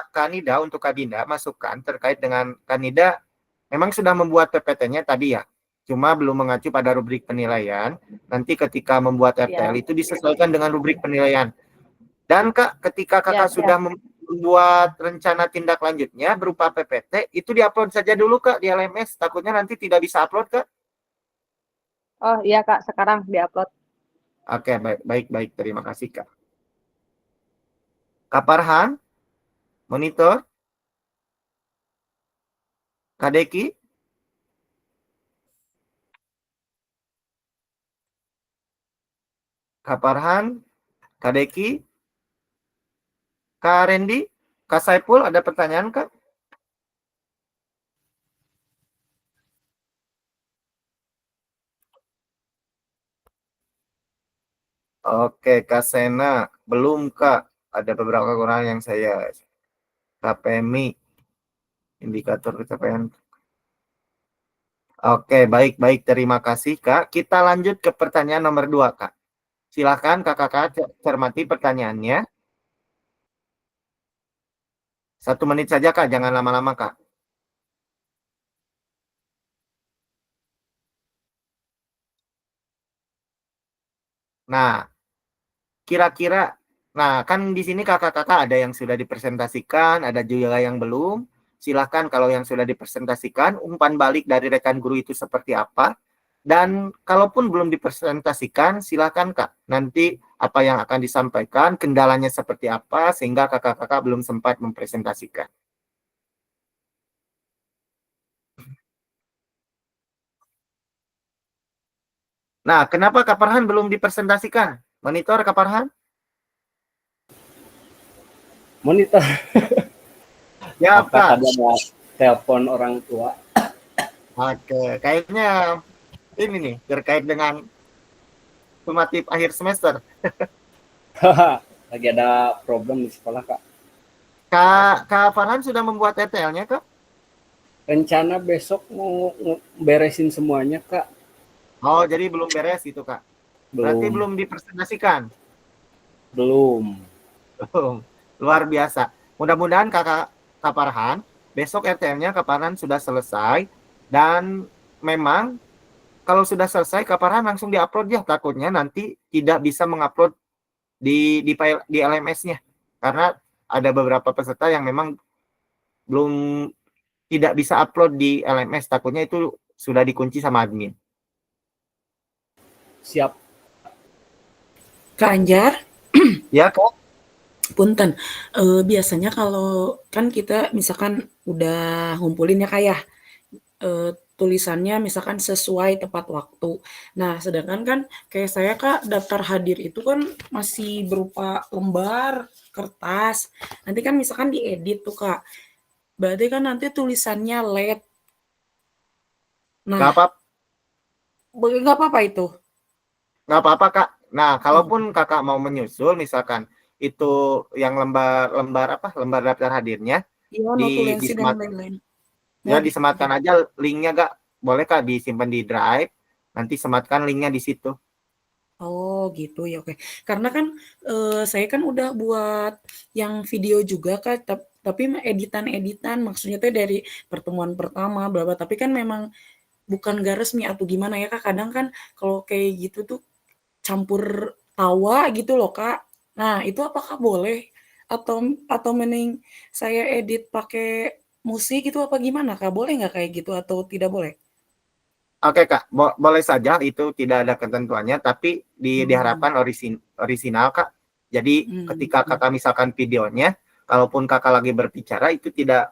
Speaker 1: Kak Nida, untuk Kak Dinda, masukan terkait dengan Kak Nida memang sudah membuat PPT-nya tadi ya, cuma belum mengacu pada rubrik penilaian. Nanti ketika membuat RTL itu disesuaikan dengan rubrik penilaian. Dan Kak, ketika kakak sudah membuat rencana tindak lanjutnya berupa PPT, itu diupload saja dulu Kak di LMS. Takutnya nanti tidak bisa upload, Kak.
Speaker 8: Oh iya Kak, sekarang diupload.
Speaker 1: Oke, baik. Terima kasih, Kak. Kak Farhan, monitor. Kak Deki. Kak Farhan, Kak Deki. Kak Randy, Kak Saiful, ada pertanyaan, Kak? Oke, Kak Sena, belum, Kak. Ada beberapa kekurangan yang saya. Kak Pemi, indikator pencapaian. Oke, baik. Terima kasih, Kak. Kita lanjut ke pertanyaan nomor 2, Kak. Silakan kakak cermati pertanyaannya. 1 menit saja, Kak. Jangan lama-lama, Kak. Nah, kira-kira, kan di sini kakak-kakak ada yang sudah dipresentasikan, ada juga yang belum. Silakan kalau yang sudah dipresentasikan, umpan balik dari rekan guru itu seperti apa. Dan kalaupun belum dipresentasikan, silakan Kak. Nanti apa yang akan disampaikan, kendalanya seperti apa, sehingga kakak-kakak belum sempat mempresentasikan. Nah, kenapa Kak Farhan belum dipresentasikan? Monitor Kak Farhan?
Speaker 9: Monitor.
Speaker 1: Ya, Kak.
Speaker 9: Ada telepon orang tua.
Speaker 1: Oke, kayaknya ini nih terkait dengan sumatif akhir semester.
Speaker 9: Lagi ada problem di sekolah, Kak.
Speaker 1: Kak Farhan sudah membuat RTL-nya, Kak?
Speaker 9: Rencana besok mau beresin semuanya, Kak.
Speaker 1: Oh, jadi belum beres gitu, Kak. Berarti
Speaker 9: Belum.
Speaker 1: belum dipresentasikan.
Speaker 9: Belum.
Speaker 1: Belum. Luar biasa. Mudah-mudahan Kak Farhan besok RTL-nya Kak Farhan sudah selesai, dan memang kalau sudah selesai Kak Farhan langsung diupload ya, takutnya nanti tidak bisa mengupload di LMS-nya karena ada beberapa peserta yang memang belum tidak bisa upload di LMS, takutnya itu sudah dikunci sama admin.
Speaker 9: Siap.
Speaker 4: Kak Anjar,
Speaker 1: Ya, Kak.
Speaker 4: punten. Biasanya kalau kan kita misalkan udah ngumpulin ya Kak ya, tulisannya misalkan sesuai tepat waktu. Nah, sedangkan kan kayak saya Kak, daftar hadir itu kan masih berupa lembar, kertas. Nanti kan misalkan diedit tuh Kak. Berarti kan nanti tulisannya late.
Speaker 1: Nggak
Speaker 4: Nah,
Speaker 1: apa
Speaker 4: nggak apa-apa itu.
Speaker 1: nggak apa-apa, Kak. Nah, kalaupun Kakak mau menyusul misalkan itu yang lembar daftar hadirnya
Speaker 4: Iya,
Speaker 1: di
Speaker 4: notulensi dan lain-lain.
Speaker 1: ya
Speaker 4: Nah,
Speaker 1: disematkan aja linknya, Kak. Boleh Kak disimpan di Drive, nanti sematkan linknya di situ.
Speaker 4: oh gitu ya, oke. Karena kan saya kan udah buat yang video juga Kak, tapi editan-editan maksudnya tuh dari pertemuan pertama bla bla, tapi kan memang bukan gak resmi atau gimana ya Kak. Kadang kan kalau kayak gitu tuh campur tawa gitu loh Kak. Nah, itu apakah boleh atau mending saya edit pakai musik itu apa gimana Kak? Boleh nggak kayak gitu atau tidak boleh?
Speaker 1: Oke Kak, boleh saja, itu tidak ada ketentuannya, tapi diharapkan orisinal Kak. Jadi ketika Kakak misalkan videonya, kalaupun Kakak lagi berbicara itu tidak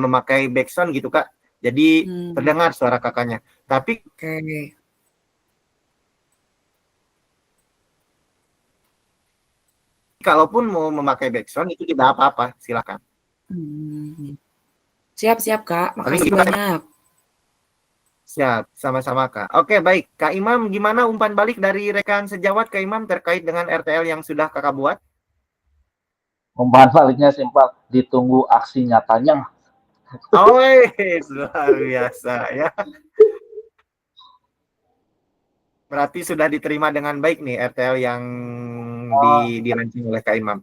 Speaker 1: memakai background gitu Kak. Jadi terdengar suara Kakaknya. Tapi
Speaker 4: Oke.
Speaker 1: kalaupun mau memakai background itu tidak apa-apa, silakan.
Speaker 4: Siap Kak,
Speaker 1: Paling
Speaker 4: makasih
Speaker 1: gitu, Kak.
Speaker 4: banyak.
Speaker 1: Siap, sama-sama Kak. Oke, baik. Kak Imam, gimana umpan balik dari rekan sejawat Kak Imam terkait dengan RTL yang sudah Kakak buat?
Speaker 2: Umpan baliknya simpel, ditunggu aksi nyatanya.
Speaker 1: Oh, luar biasa ya. Berarti sudah diterima dengan baik nih RTL yang dirancang oleh Kak Imam.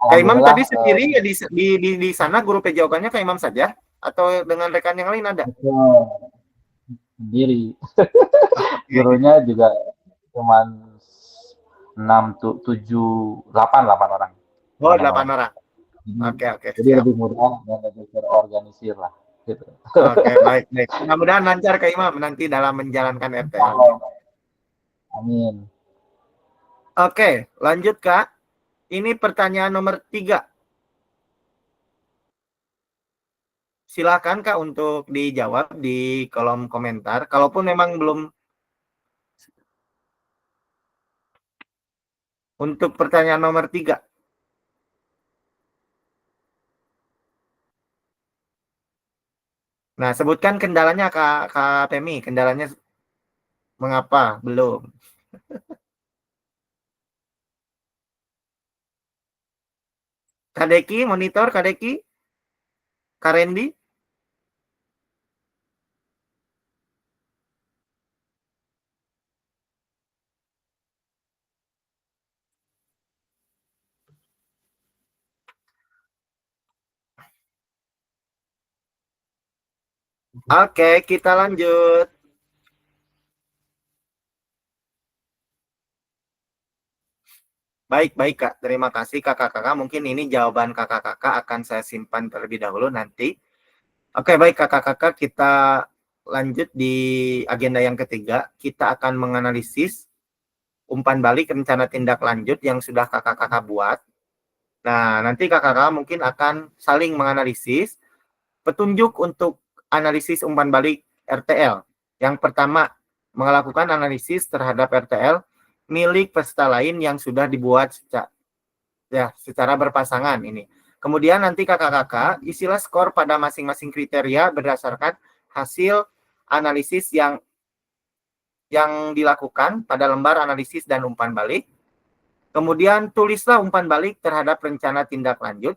Speaker 1: Kak Imam
Speaker 2: Alhamdulillah,
Speaker 1: tadi sendiri ya di sana guru PJOK-nya Kak Imam saja atau dengan rekan yang lain ada?
Speaker 2: sendiri. Gurunya juga cuman 8 orang.
Speaker 1: Oh, 8 orang. Oke,
Speaker 2: Jadi
Speaker 1: siap.
Speaker 2: lebih mudah dan lebih terorganisir lah. Gitu.
Speaker 1: Oke, baik. Mudah-mudahan lancar Kak Imam nanti dalam menjalankan RTL.
Speaker 2: Amin.
Speaker 1: Oke, lanjut Kak. Ini pertanyaan nomor 3. Silakan Kak untuk dijawab di kolom komentar. Kalaupun memang belum. Untuk pertanyaan nomor 3. Nah, sebutkan kendalanya Kak Temi. Kendalanya mengapa belum? Kak Deki, monitor Kak Deki? Kak Randy? Oke, kita lanjut. Baik Kak. Terima kasih kakak-kakak. Mungkin ini jawaban kakak-kakak akan saya simpan terlebih dahulu nanti. Oke, baik kakak-kakak. Kita lanjut di agenda yang ketiga. Kita akan menganalisis umpan balik rencana tindak lanjut yang sudah kakak-kakak buat. Nah, nanti kakak-kakak mungkin akan saling menganalisis petunjuk untuk analisis umpan balik RTL. Yang pertama, melakukan analisis terhadap RTL milik peserta lain yang sudah dibuat secara berpasangan ini. Kemudian nanti kakak-kakak isilah skor pada masing-masing kriteria berdasarkan hasil analisis yang yang dilakukan pada lembar analisis dan umpan balik. Kemudian tulislah umpan balik terhadap rencana tindak lanjut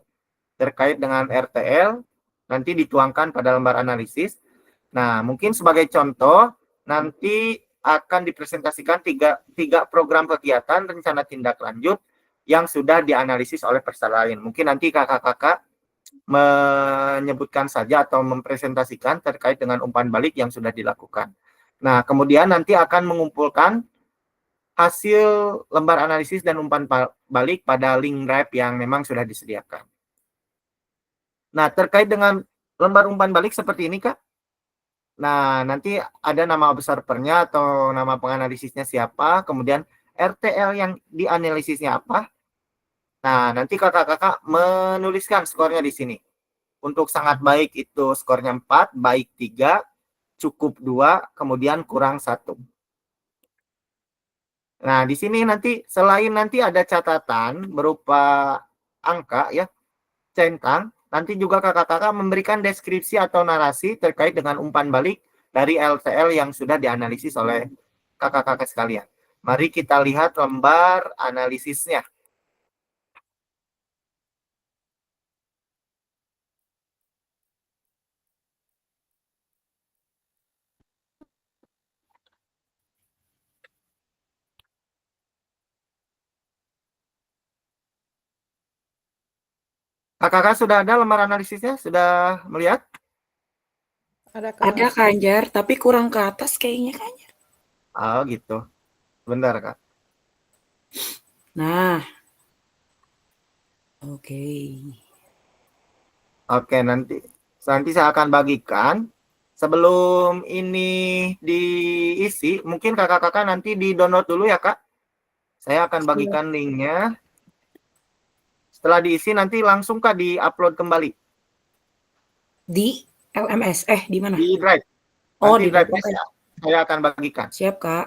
Speaker 1: terkait dengan RTL, nanti dituangkan pada lembar analisis. Nah, mungkin sebagai contoh, nanti akan dipresentasikan tiga program kegiatan rencana tindak lanjut yang sudah dianalisis oleh peserta lain. Mungkin nanti kakak-kakak menyebutkan saja atau mempresentasikan terkait dengan umpan balik yang sudah dilakukan. Nah, kemudian nanti akan mengumpulkan hasil lembar analisis dan umpan balik pada link Drive yang memang sudah disediakan. Nah, terkait dengan lembar umpan balik seperti ini, Kak. Nah, nanti ada nama observernya atau nama penganalisisnya siapa, kemudian RTL yang dianalisisnya apa. Nah, nanti kakak-kakak menuliskan skornya di sini. Untuk sangat baik itu skornya 4, baik 3, cukup 2, kemudian kurang 1. Nah, di sini nanti selain nanti ada catatan berupa angka ya, centang, nanti juga kakak-kakak memberikan deskripsi atau narasi terkait dengan umpan balik dari LTL yang sudah dianalisis oleh kakak-kakak sekalian. Mari kita lihat lembar analisisnya. Kakak-kakak sudah ada lembar analisisnya? Sudah melihat?
Speaker 5: Ada
Speaker 4: Ada
Speaker 5: Kak.
Speaker 4: Kak Anjar, tapi kurang ke atas kayaknya Kak Anjar.
Speaker 1: Oh gitu. Bentar Kak.
Speaker 4: Nah, oke.
Speaker 1: Oke, nanti saya akan bagikan. Sebelum ini diisi, mungkin kakak-kakak nanti di-download dulu ya Kak. Saya akan bagikan linknya. Setelah diisi nanti langsung Kak di-upload kembali.
Speaker 4: Di LMS, di mana?
Speaker 1: Di Drive.
Speaker 4: Oh,
Speaker 1: Nanti
Speaker 4: di Drive.
Speaker 1: Drive-nya saya akan bagikan.
Speaker 4: Siap Kak.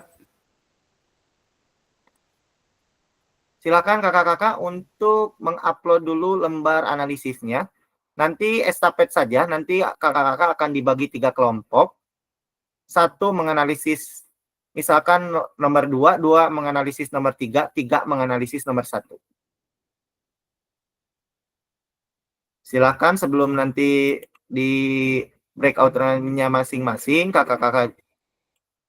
Speaker 1: Silakan kakak-kakak untuk mengupload dulu lembar analisisnya. Nanti estafet saja, nanti kakak-kakak akan dibagi 3 kelompok. 1 menganalisis misalkan nomor 2, 2 menganalisis nomor 3, 3 menganalisis nomor 1. Silakan sebelum nanti di breakout room-nya masing-masing, kakak-kakak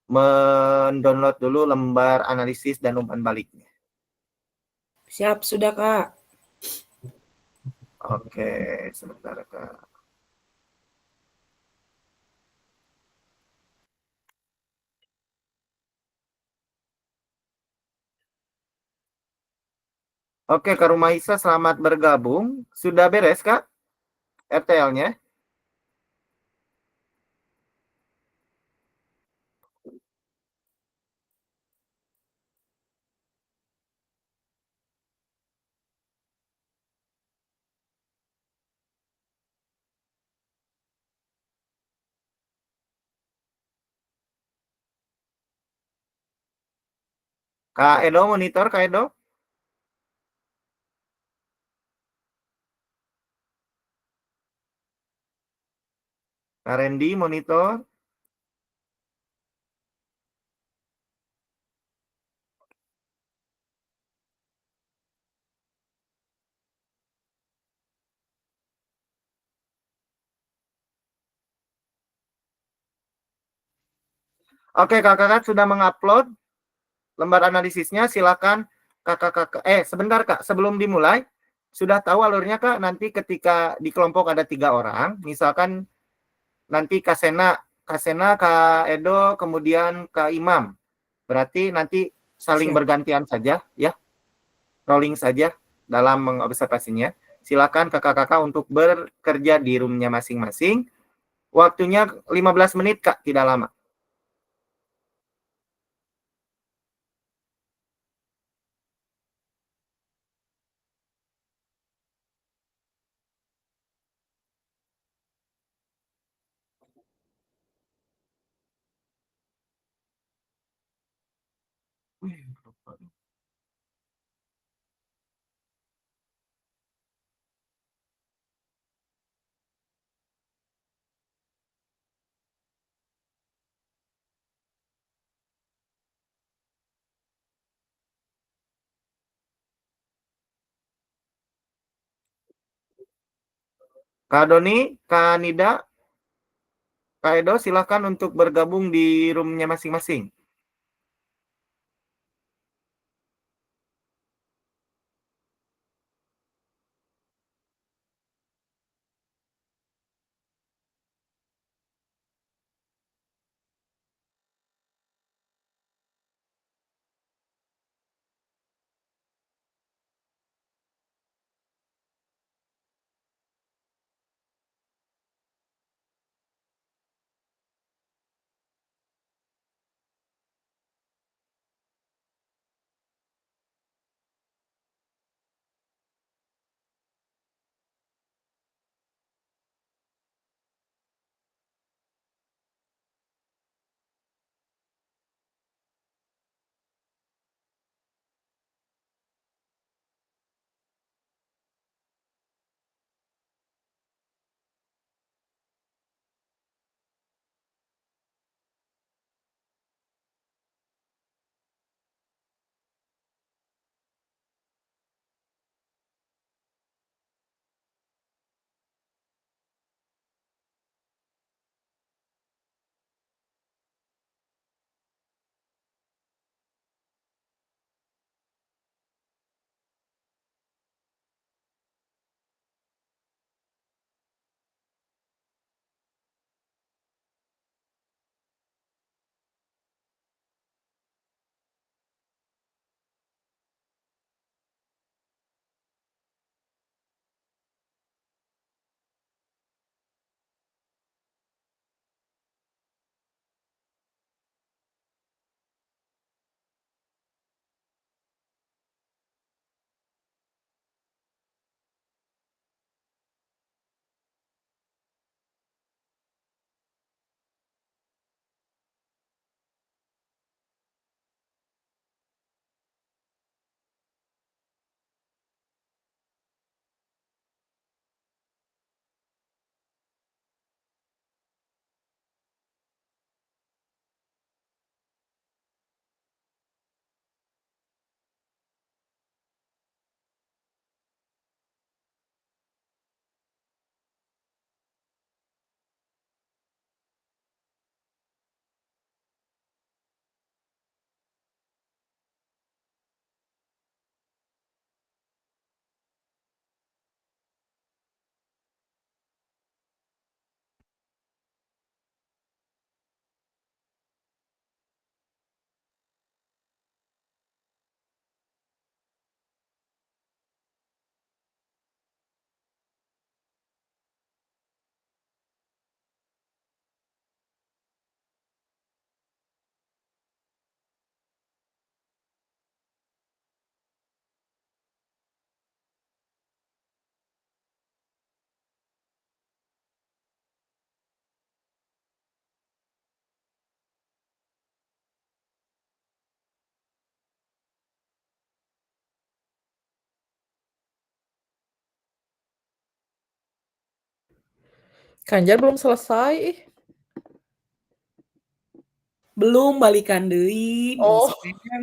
Speaker 1: mendownload dulu lembar analisis dan umpan baliknya.
Speaker 4: Siap, sudah Kak.
Speaker 1: Oke, sebentar Kak. Oke, Kak Rumaisa, selamat bergabung. Sudah beres, Kak? RTL-nya? Kak Edo, monitor, Kak Edo? Kak Randy, monitor? Oke, kakak-kakak sudah mengupload lembar analisisnya. Silakan kakak-kakak. Sebentar, Kak. Sebelum dimulai, sudah tahu alurnya, Kak? Nanti ketika di kelompok ada 3 orang, misalkan nanti Kak Sena, Kak Edo, kemudian Kak Imam. Berarti nanti saling
Speaker 4: Siap.
Speaker 1: bergantian saja, ya. Rolling saja dalam mengobservasinya. Silakan kakak-kakak untuk bekerja di roomnya masing-masing. Waktunya 15 menit, Kak, tidak lama. Kak Doni, Kak Nida, Kak Edo, silakan untuk bergabung di roomnya masing-masing.
Speaker 5: Kanjar belum selesai.
Speaker 4: Belum, balikan deui,
Speaker 5: Oh.
Speaker 4: Muspen.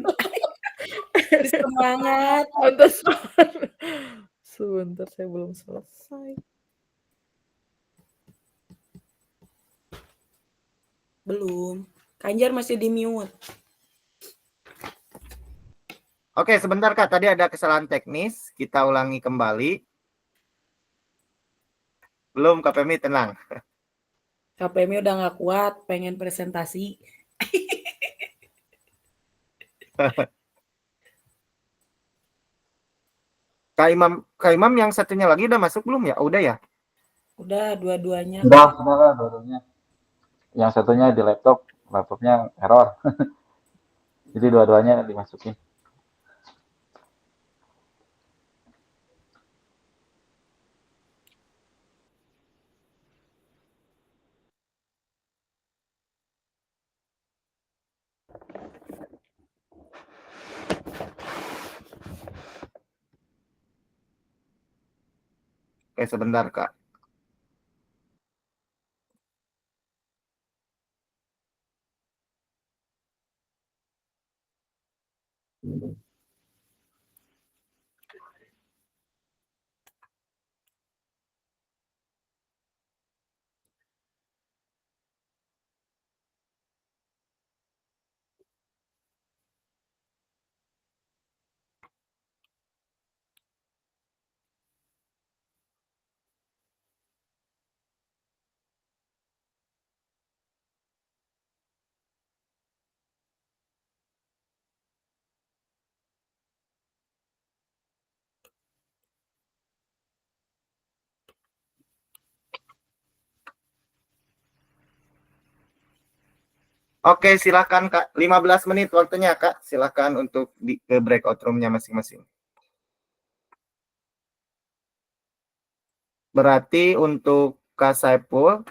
Speaker 4: Semangat.
Speaker 5: Pantesan. Sebentar, saya belum selesai.
Speaker 4: Belum. Kanjar masih di mute.
Speaker 1: Oke, sebentar Kak, tadi ada kesalahan teknis, kita ulangi kembali. Belum, Kak Pemi, tenang.
Speaker 4: KPM udah nggak kuat, pengen presentasi.
Speaker 1: Kak Imam yang satunya lagi udah masuk belum ya? Udah ya?
Speaker 4: Udah dua-duanya.
Speaker 2: Sudah lah dua-duanya. Yang satunya di laptopnya error. Jadi dua-duanya dimasukin.
Speaker 1: Oke, sebentar Kak. Oke, silakan Kak. 15 menit waktunya Kak. Silakan untuk ke breakout room-nya masing-masing. Berarti untuk Kak Saiful,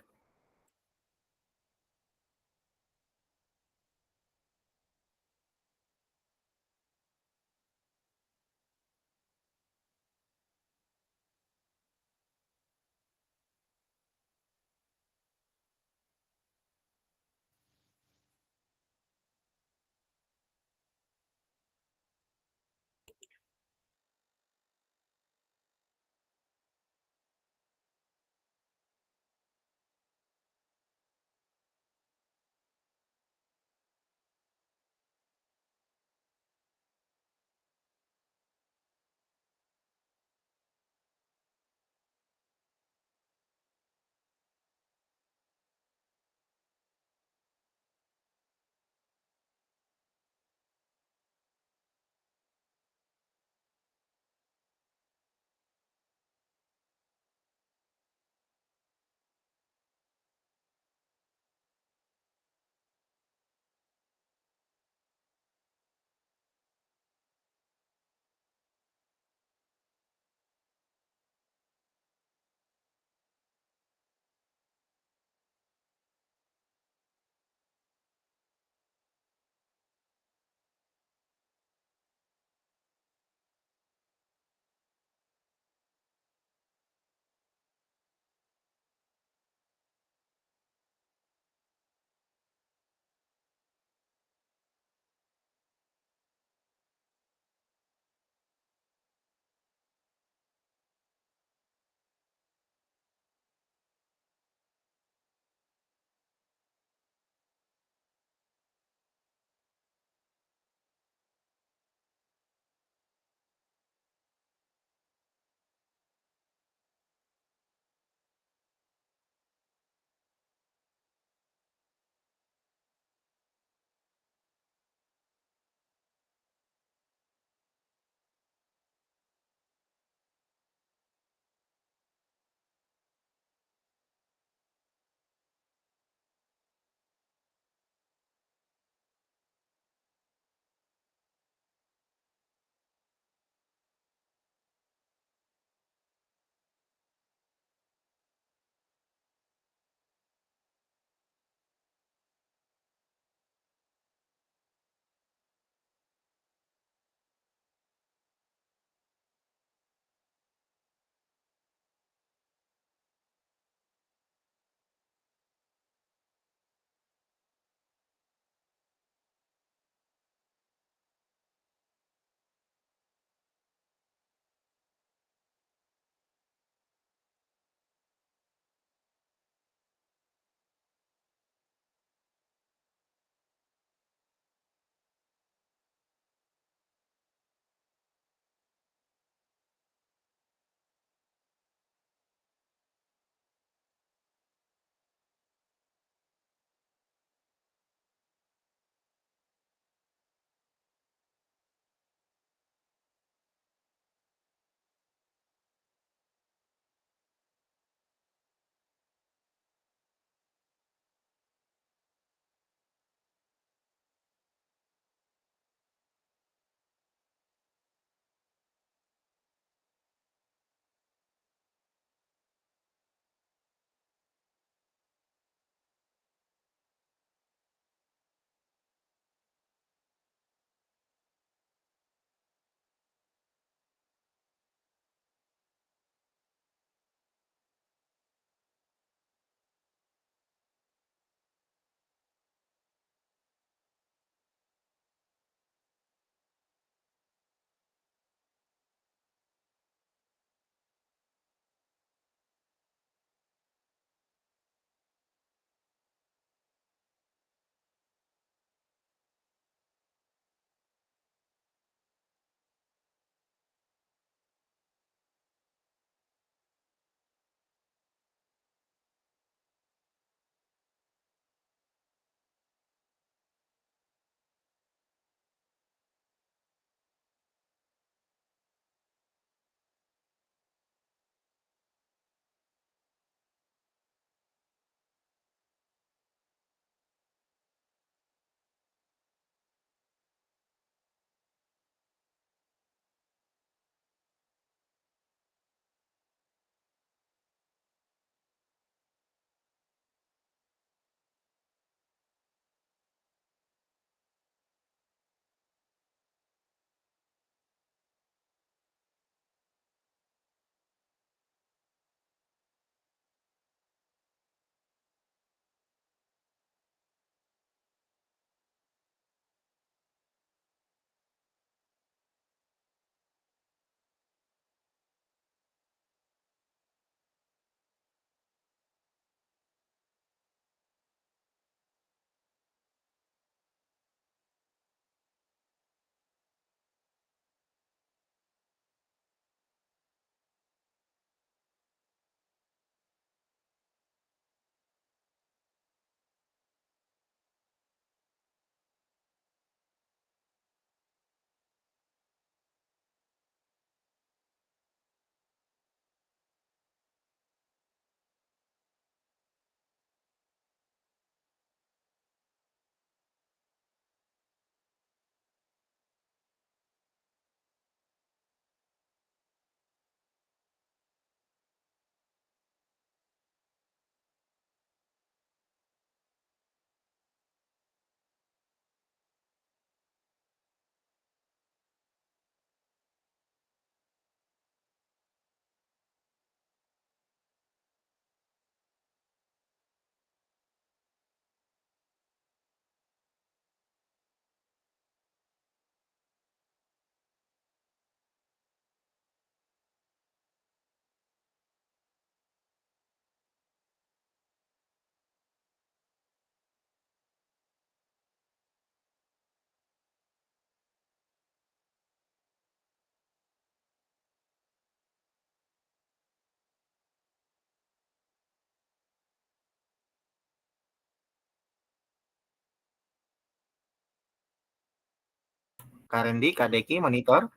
Speaker 1: Kak Randy, Kak Deki, monitor.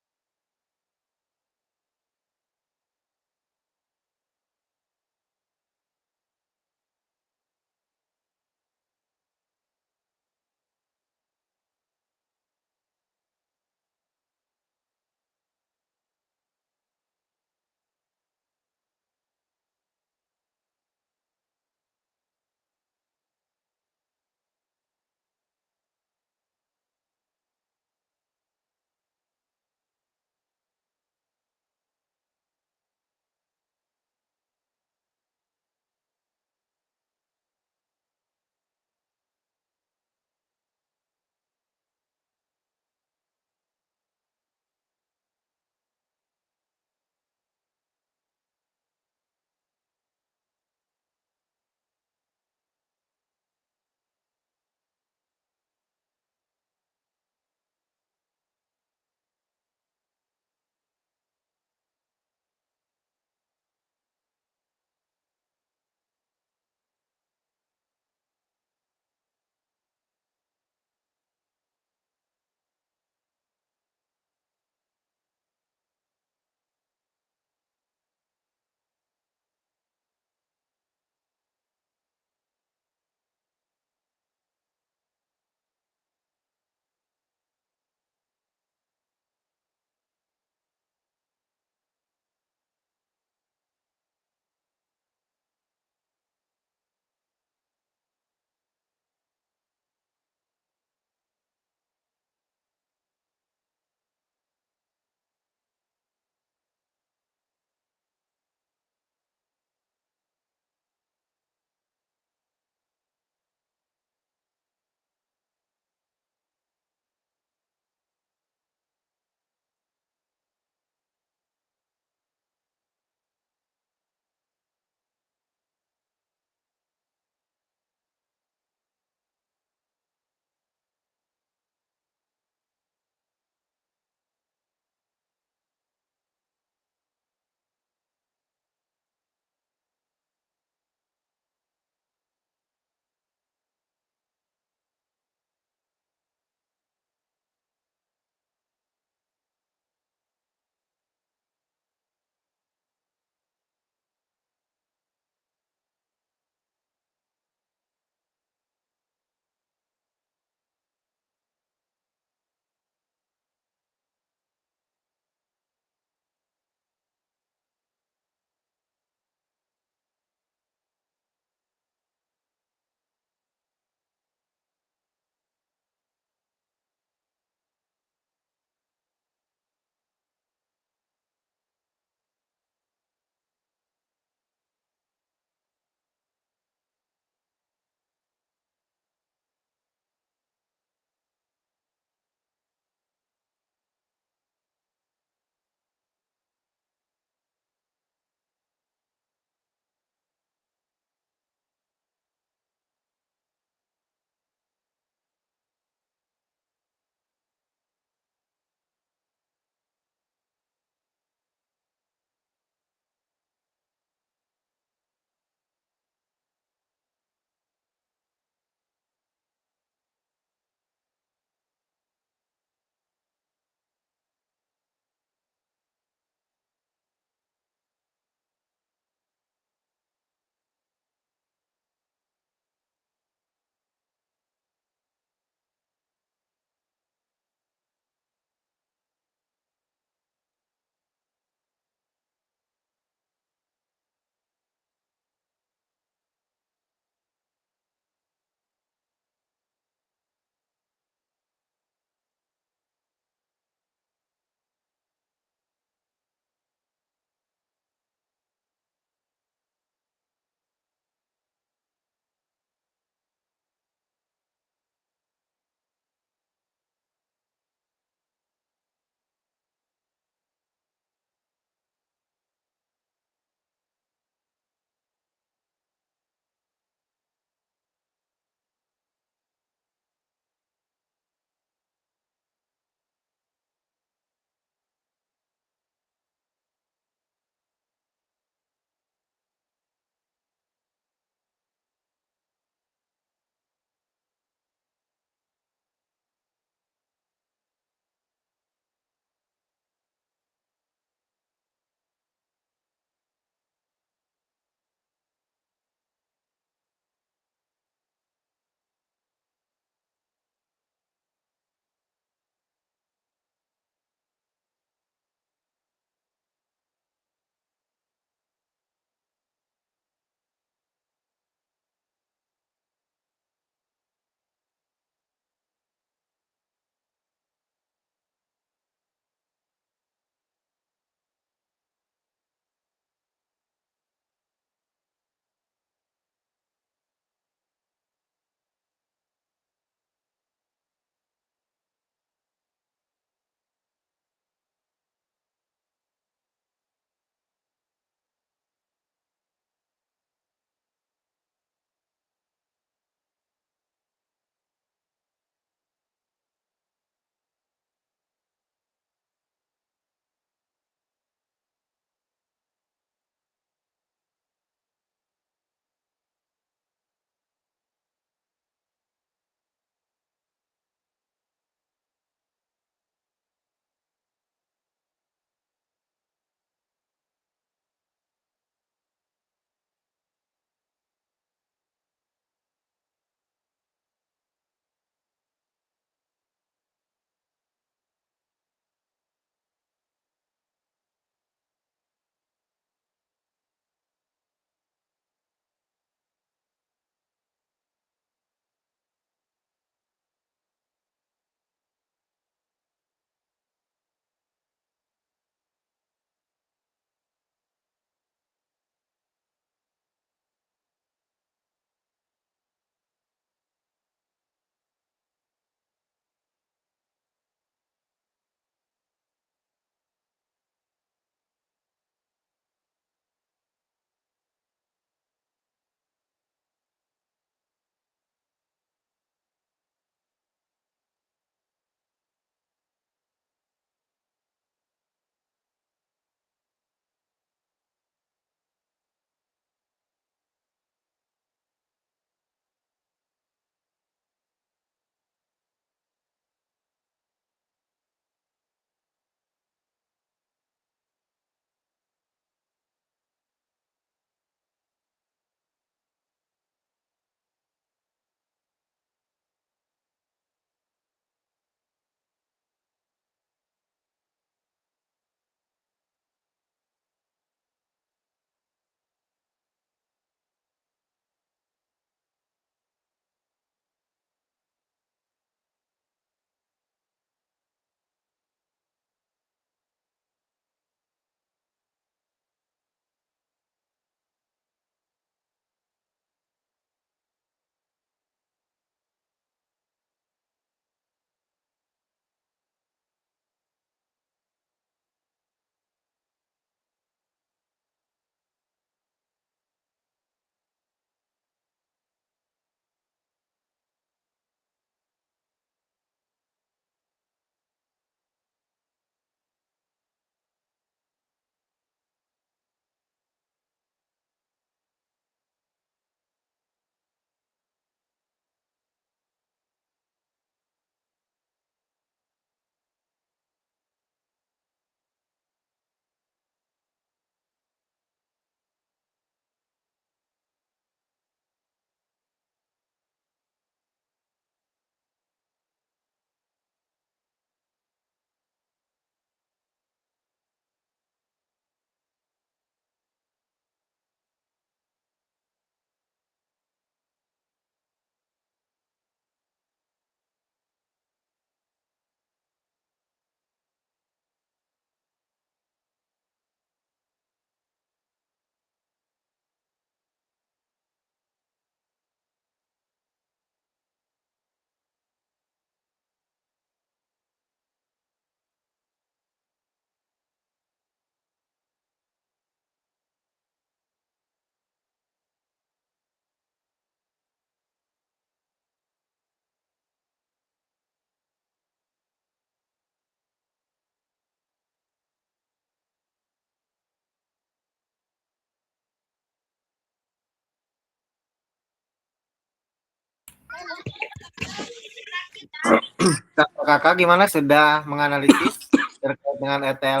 Speaker 1: Kakak gimana sudah menganalisis terkait dengan RTL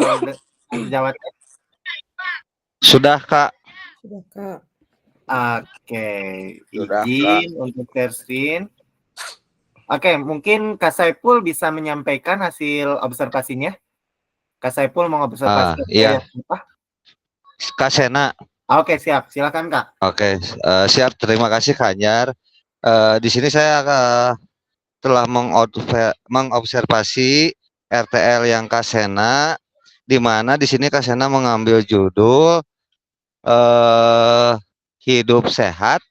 Speaker 1: Jawa Tengah?
Speaker 7: Sudah, Kak.
Speaker 4: Sudah, Kak.
Speaker 1: Oke,
Speaker 7: Sudah,
Speaker 1: izin untuk share screen. Oke, mungkin Kak Saiful bisa menyampaikan hasil observasinya. Kak Saiful mau observasi
Speaker 7: Iya.
Speaker 1: apa?
Speaker 7: Kak Sena.
Speaker 1: Oke, siap. Silakan, Kak.
Speaker 7: Oke, siap. Terima kasih, Kak Anjar. Di sini saya telah mengobservasi RTL yang Kak Sena, di mana di sini Kak Sena mengambil judul hidup sehat.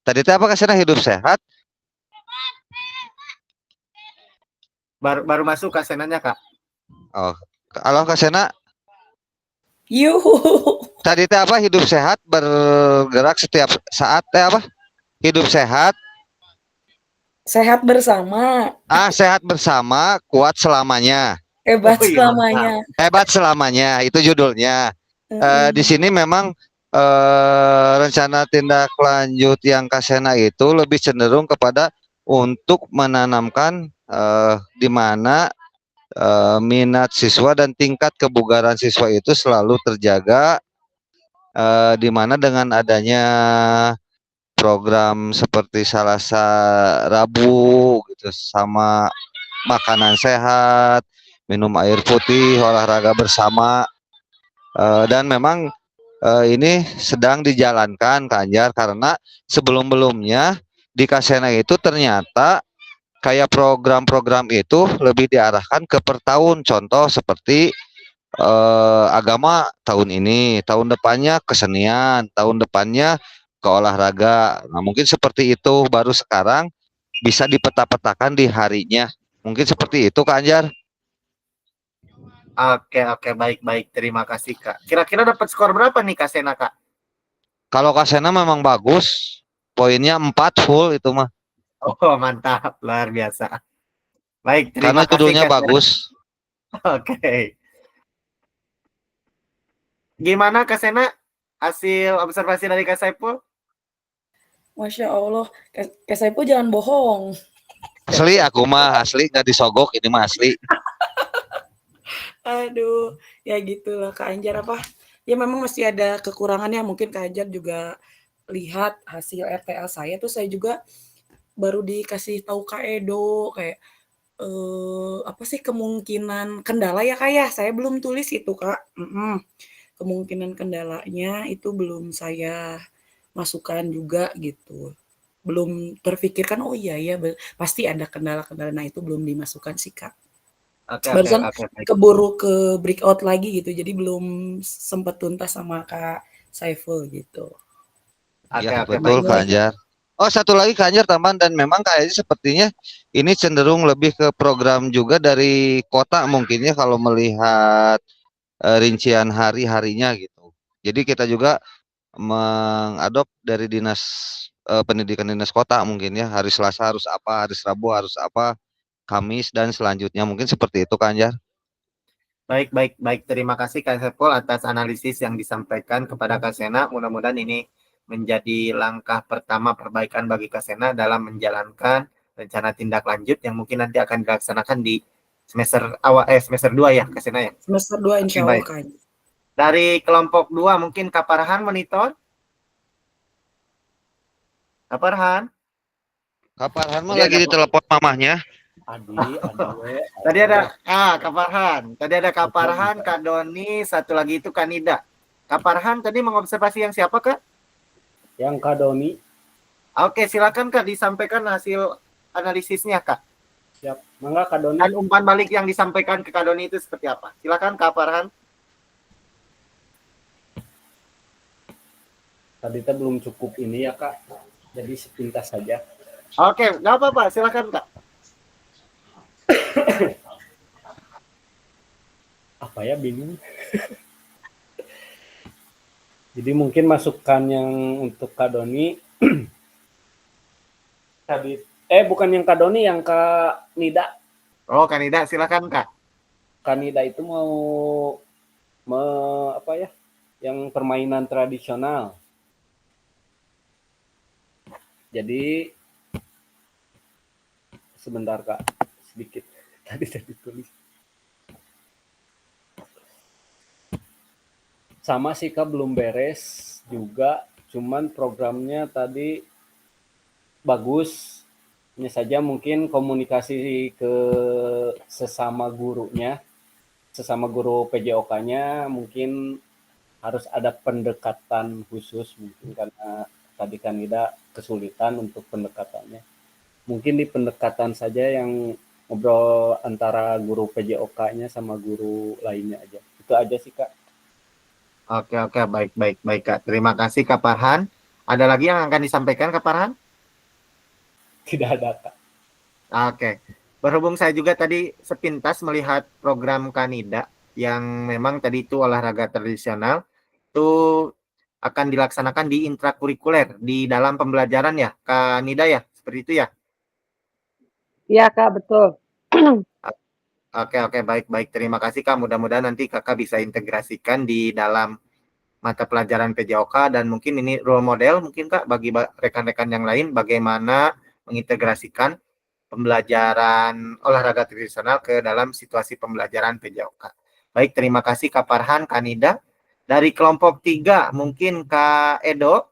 Speaker 7: Tadi itu apa Kak Sena, hidup sehat?
Speaker 1: Baru masuk Kak Senanya, Kak.
Speaker 7: Oh, halo Kak Sena.
Speaker 4: Yuhu.
Speaker 7: Tadi itu apa, hidup sehat, bergerak setiap saat, apa? Hidup sehat.
Speaker 4: Sehat bersama.
Speaker 7: Sehat bersama, kuat selamanya.
Speaker 4: Hebat selamanya.
Speaker 7: Hebat selamanya, itu judulnya. Di sini memang rencana tindak lanjut yang Kak Sena itu lebih cenderung kepada untuk menanamkan di mana minat siswa dan tingkat kebugaran siswa itu selalu terjaga, di mana dengan adanya program seperti Salasa Rabu gitu, sama makanan sehat, minum air putih, olahraga bersama, dan memang ini sedang dijalankan Kak Anjar, karena sebelum-belumnya di Kasena itu ternyata kayak program-program itu lebih diarahkan ke per tahun. Contoh seperti agama tahun ini, tahun depannya kesenian, tahun depannya ke olahraga. Nah, mungkin seperti itu, baru sekarang bisa dipeta-petakan di harinya. Mungkin seperti itu Kak Anjar.
Speaker 1: Oke, baik. Terima kasih, Kak. Kira-kira dapat skor berapa nih Kak Sena, Kak?
Speaker 7: Kalau Kak Sena memang bagus, poinnya 4 full itu mah.
Speaker 1: Oh, mantap, luar biasa. Baik,
Speaker 7: Karena
Speaker 1: terima kasih
Speaker 7: judulnya
Speaker 1: Kak Sena.
Speaker 7: bagus.
Speaker 1: Oke. Gimana Kak Sena hasil observasi dari Kak Saiful?
Speaker 4: Masya Allah, Kak Saiful jangan bohong.
Speaker 7: Asli aku mah, asli nggak disogok, ini mah asli.
Speaker 4: Aduh, ya gitulah Kak Anjar apa? Ya memang masih ada kekurangannya. Mungkin Kak Anjar juga lihat hasil RTL saya tuh, saya juga baru dikasih tahu Kak Edo kayak apa sih kemungkinan kendala ya Kak ya? Saya belum tulis itu Kak. Kemungkinan kendalanya itu belum saya masukkan juga gitu. Belum terfikirkan, oh iya ya pasti ada kendala-kendala. Nah itu belum dimasukkan sih Kak. Barusan
Speaker 1: Baik.
Speaker 4: keburu ke breakout lagi gitu, jadi belum sempat tuntas sama Kak Saiful gitu.
Speaker 7: Iya betul Kak Anjar. Oh, satu lagi Kak Anjar tambahan, dan memang kayaknya sepertinya ini cenderung lebih ke program juga dari kota mungkinnya kalau melihat rincian hari-harinya gitu. Jadi kita juga mengadop dari dinas pendidikan dinas kota mungkin ya, hari Selasa harus apa, hari Rabu harus apa, Kamis dan selanjutnya, mungkin seperti itu Kak Anjar.
Speaker 1: Baik. Terima kasih Kak Saiful atas analisis yang disampaikan kepada Kak Sena. Mudah-mudahan ini menjadi langkah pertama perbaikan bagi Kak Sena dalam menjalankan rencana tindak lanjut yang mungkin nanti akan dilaksanakan di semester awal semester 2 ya Kak Sena ya.
Speaker 4: Semester 2 insya Allah Kak.
Speaker 1: Dari kelompok 2 mungkin Kak Farhan monitor. Kak Farhan.
Speaker 7: Kak Farhan mah lagi di telepon mamahnya.
Speaker 1: Tadi ada Kak Farhan. Tadi ada Kak Farhan, Kak Doni, satu lagi itu Kak Nida. Kak Farhan tadi mengobservasi yang siapa Kak?
Speaker 9: Yang Kak Doni.
Speaker 1: Oke, silakan Kak disampaikan hasil analisisnya Kak.
Speaker 9: Siap. Mangga Kak Doni.
Speaker 1: Dan umpan balik yang disampaikan ke Kak Doni itu seperti apa? Silakan Kak Farhan.
Speaker 9: Tadi kita belum cukup ini ya Kak. Jadi sepintas saja.
Speaker 1: Oke, nggak apa-apa. Silakan Kak.
Speaker 9: Apa ya, bingung. Jadi mungkin masukan yang untuk Kak Doni tadi bukan yang Kak Doni, yang Kak Nida.
Speaker 1: Oh, Kak Nida, silakan Kak.
Speaker 9: Kak Nida itu mau apa ya? Yang permainan tradisional. Jadi Sebentar Kak, sedikit. Tadi saya ditulis. Sama sih Kak, belum beres juga. Cuman programnya tadi bagus. Hanya saja mungkin komunikasi ke sesama gurunya, sesama guru PJOK-nya mungkin harus ada pendekatan khusus mungkin karena tadi kan tidak kesulitan untuk pendekatannya. Mungkin di pendekatan saja yang ngobrol antara guru PJOK-nya sama guru lainnya aja. Itu aja sih Kak.
Speaker 1: Oke, baik Kak. Terima kasih Kak Farhan. Ada lagi yang akan disampaikan Kak Farhan?
Speaker 9: Tidak ada Kak.
Speaker 1: Oke. Berhubung saya juga tadi sepintas melihat program Kanida yang memang tadi itu olahraga tradisional itu akan dilaksanakan di intrakurikuler di dalam pembelajaran ya, Kanida ya, seperti itu ya.
Speaker 8: Iya, Kak, betul.
Speaker 1: Oke, baik. Terima kasih Kak. Mudah-mudahan nanti Kakak bisa integrasikan di dalam mata pelajaran PJOK dan mungkin ini role model mungkin Kak bagi rekan-rekan yang lain bagaimana mengintegrasikan pembelajaran olahraga tradisional ke dalam situasi pembelajaran PJOK. Baik, terima kasih Kak Farhan, Kanida. Dari kelompok 3 mungkin Kak Edo,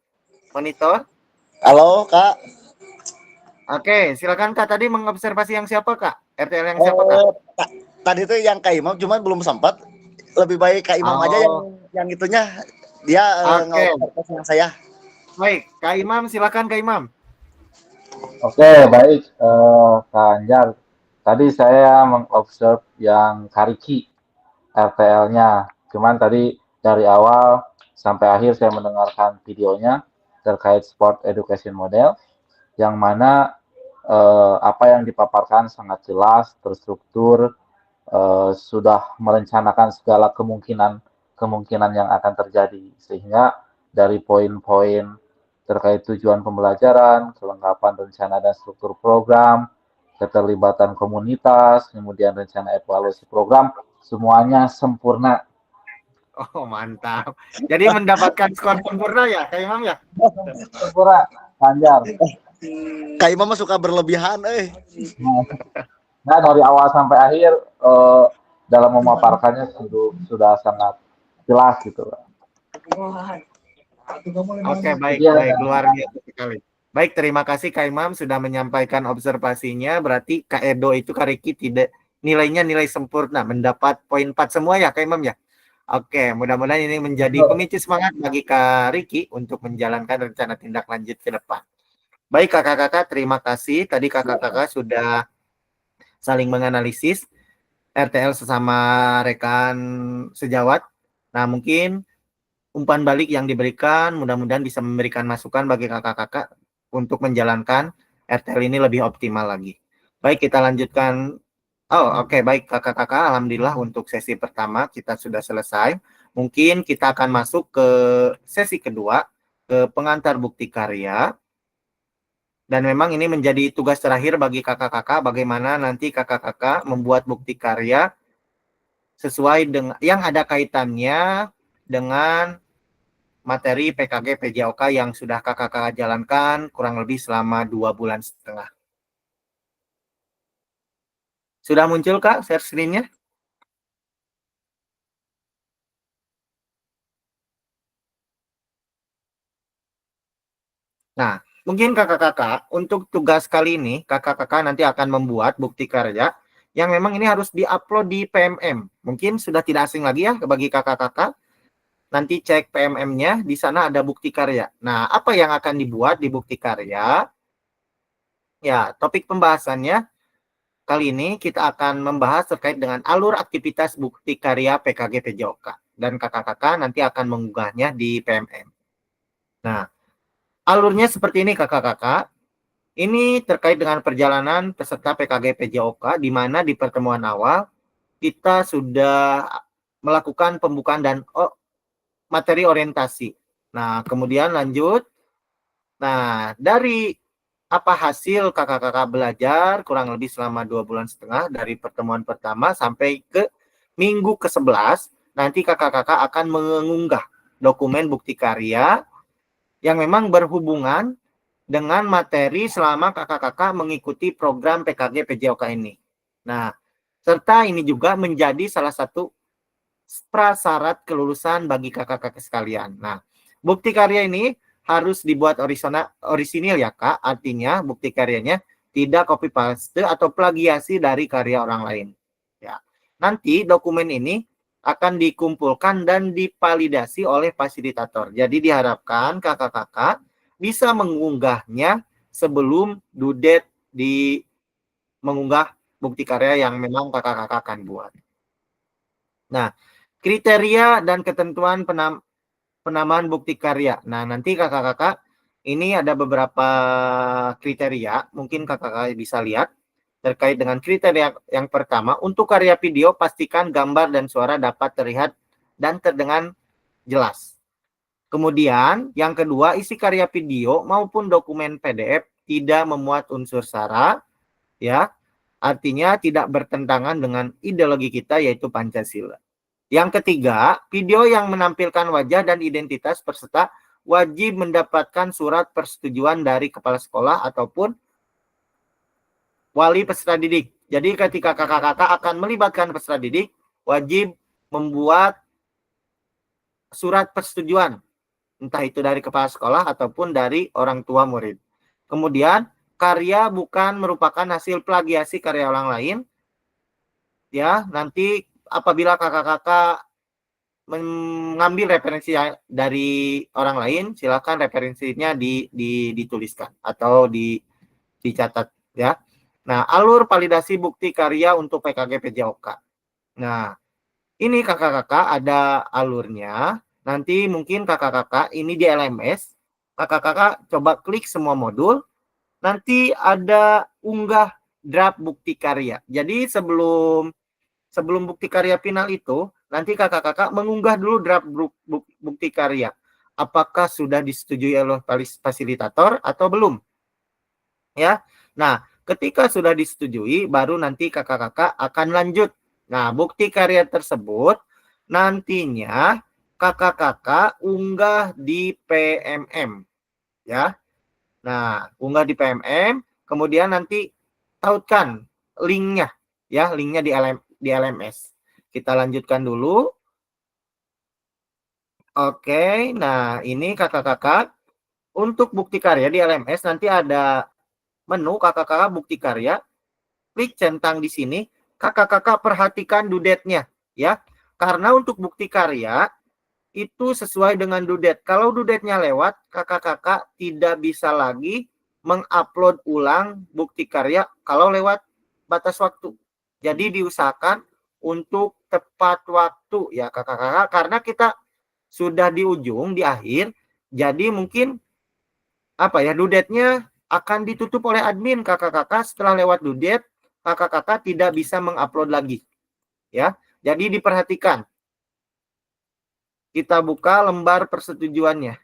Speaker 1: monitor.
Speaker 10: Halo Kak.
Speaker 1: Oke, silakan Kak. Tadi mengobservasi yang siapa Kak? RTL yang siapa Kak?
Speaker 10: Tadi itu yang Kak Imam, cuman belum sempat. Lebih baik Kak Imam aja yang itunya. Dia ngobservasi yang saya.
Speaker 1: Baik, Kak Imam, silakan Kak Imam.
Speaker 2: Oke, baik Kak Anjar. Tadi saya mengobserv yang Kariki RTL-nya. Cuman tadi dari awal sampai akhir saya mendengarkan videonya terkait sport education model yang mana apa yang dipaparkan sangat jelas, terstruktur, sudah merencanakan segala kemungkinan yang akan terjadi sehingga dari poin-poin terkait tujuan pembelajaran, kelengkapan rencana dan struktur program, keterlibatan komunitas, kemudian rencana evaluasi program, semuanya sempurna.
Speaker 1: Oh, mantap. Jadi mendapatkan skor sempurna ya, Kak Imam ya?
Speaker 2: Sempurna, Anjar.
Speaker 10: Kak Imam suka berlebihan,
Speaker 2: Nah, dari awal sampai akhir dalam memaparkannya sudah sangat jelas gitu.
Speaker 1: Oke, baik, luar biasa sekali. Baik, terima kasih Kak Imam sudah menyampaikan observasinya. Berarti Kak Edo itu Kak Riki tidak nilainya nilai sempurna, mendapat poin 4 semua ya Kak Imam ya. Oke, mudah-mudahan ini menjadi pemicu semangat bagi Kak Riki untuk menjalankan rencana tindak lanjut ke depan. Baik kakak-kakak, terima kasih. Tadi kakak-kakak sudah saling menganalisis RTL sesama rekan sejawat. Nah, mungkin umpan balik yang diberikan mudah-mudahan bisa memberikan masukan bagi kakak-kakak untuk menjalankan RTL ini lebih optimal lagi. Baik, kita lanjutkan. Oke, baik kakak-kakak, alhamdulillah untuk sesi pertama kita sudah selesai. Mungkin kita akan masuk ke sesi kedua, ke pengantar bukti karya. Dan memang ini menjadi tugas terakhir bagi kakak-kakak bagaimana nanti kakak-kakak membuat bukti karya sesuai dengan yang ada kaitannya dengan materi PKG PJOK yang sudah kakak-kakak jalankan kurang lebih selama 2,5 bulan. Sudah muncul Kak share screen-nya? Nah, mungkin kakak-kakak untuk tugas kali ini kakak-kakak nanti akan membuat bukti karya yang memang ini harus diupload di PMM. Mungkin sudah tidak asing lagi ya bagi kakak-kakak. Nanti cek PMM-nya, di sana ada bukti karya. Nah, apa yang akan dibuat di bukti karya? Ya, topik pembahasannya kali ini kita akan membahas terkait dengan alur aktivitas bukti karya PKG PJOK. Dan kakak-kakak nanti akan mengunggahnya di PMM. Nah, alurnya seperti ini kakak-kakak. Ini terkait dengan perjalanan peserta PKG PJOK, di mana di pertemuan awal kita sudah melakukan pembukaan dan materi orientasi. Nah, kemudian lanjut. Nah, dari apa hasil kakak-kakak belajar kurang lebih selama 2,5 bulan dari pertemuan pertama sampai ke minggu ke-11, nanti kakak-kakak akan mengunggah dokumen bukti karya yang memang berhubungan dengan materi selama kakak-kakak mengikuti program PKG PJOK ini. Nah, serta ini juga menjadi salah satu prasyarat kelulusan bagi kakak-kakak sekalian. Nah, bukti karya ini harus dibuat orisinil ya Kak, artinya bukti karyanya tidak copy paste atau plagiasi dari karya orang lain. Ya. Nanti dokumen ini akan dikumpulkan dan divalidasi oleh fasilitator. Jadi diharapkan kakak-kakak bisa mengunggahnya sebelum due date di mengunggah bukti karya yang memang kakak-kakak akan buat. Nah, kriteria dan ketentuan penamaan bukti karya. Nah, nanti kakak-kakak ini ada beberapa kriteria, mungkin kakak-kakak bisa lihat terkait dengan kriteria yang pertama, untuk karya video pastikan gambar dan suara dapat terlihat dan terdengar jelas. Kemudian yang kedua, isi karya video maupun dokumen PDF tidak memuat unsur sara, ya, artinya tidak bertentangan dengan ideologi kita yaitu Pancasila. Yang ketiga, video yang menampilkan wajah dan identitas peserta wajib mendapatkan surat persetujuan dari kepala sekolah ataupun wali peserta didik. Jadi ketika kakak-kakak akan melibatkan peserta didik, wajib membuat surat persetujuan, entah itu dari kepala sekolah ataupun dari orang tua murid. Kemudian, karya bukan merupakan hasil plagiasi karya orang lain. Ya, nanti apabila kakak-kakak mengambil referensi dari orang lain, silakan referensinya dituliskan atau dicatat ya. Nah, alur validasi bukti karya untuk PKG PJOK. Nah, ini kakak-kakak ada alurnya. Nanti mungkin kakak-kakak ini di LMS, kakak-kakak coba klik semua modul. Nanti ada unggah draft bukti karya. Jadi sebelum bukti karya final itu, nanti kakak-kakak mengunggah dulu draft bukti karya. Apakah sudah disetujui oleh fasilitator atau belum? Ya. Nah, ketika sudah disetujui, baru nanti kakak-kakak akan lanjut. Nah, bukti karya tersebut nantinya kakak-kakak unggah di PMM. Ya. Nah, unggah di PMM, kemudian nanti tautkan linknya. Ya, linknya di LMS. Kita lanjutkan dulu. Oke, nah ini kakak-kakak. Untuk bukti karya di LMS nanti ada menu kakak-kakak bukti karya. Klik centang di sini. Kakak-kakak perhatikan due date-nya. Ya, karena untuk bukti karya itu sesuai dengan due date. Kalau due date-nya lewat, kakak-kakak tidak bisa lagi mengupload ulang bukti karya kalau lewat batas waktu. Jadi diusahakan untuk tepat waktu ya kakak-kakak, karena kita sudah di ujung, di akhir, jadi mungkin apa ya, due date-nya akan ditutup oleh admin kakak-kakak. Setelah lewat due date, kakak-kakak tidak bisa mengupload lagi ya. Jadi diperhatikan. Kita buka lembar persetujuannya.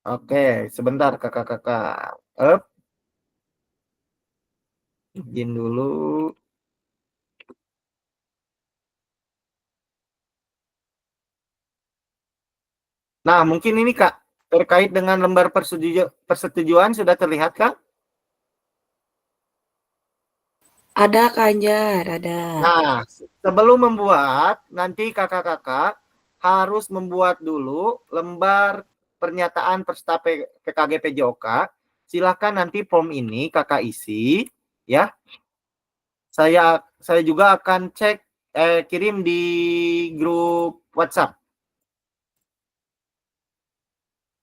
Speaker 1: Oke, sebentar kakak-kakak. Izin dulu. Nah, mungkin ini Kak, terkait dengan lembar persetujuan sudah terlihat Kak?
Speaker 4: Ada Kak Anjar, ada.
Speaker 1: Nah, sebelum membuat, nanti kakak-kakak harus membuat dulu lembar pernyataan peserta PKG PJOK. Silakan nanti form ini kakak isi, ya. Saya juga akan cek kirim di grup WhatsApp.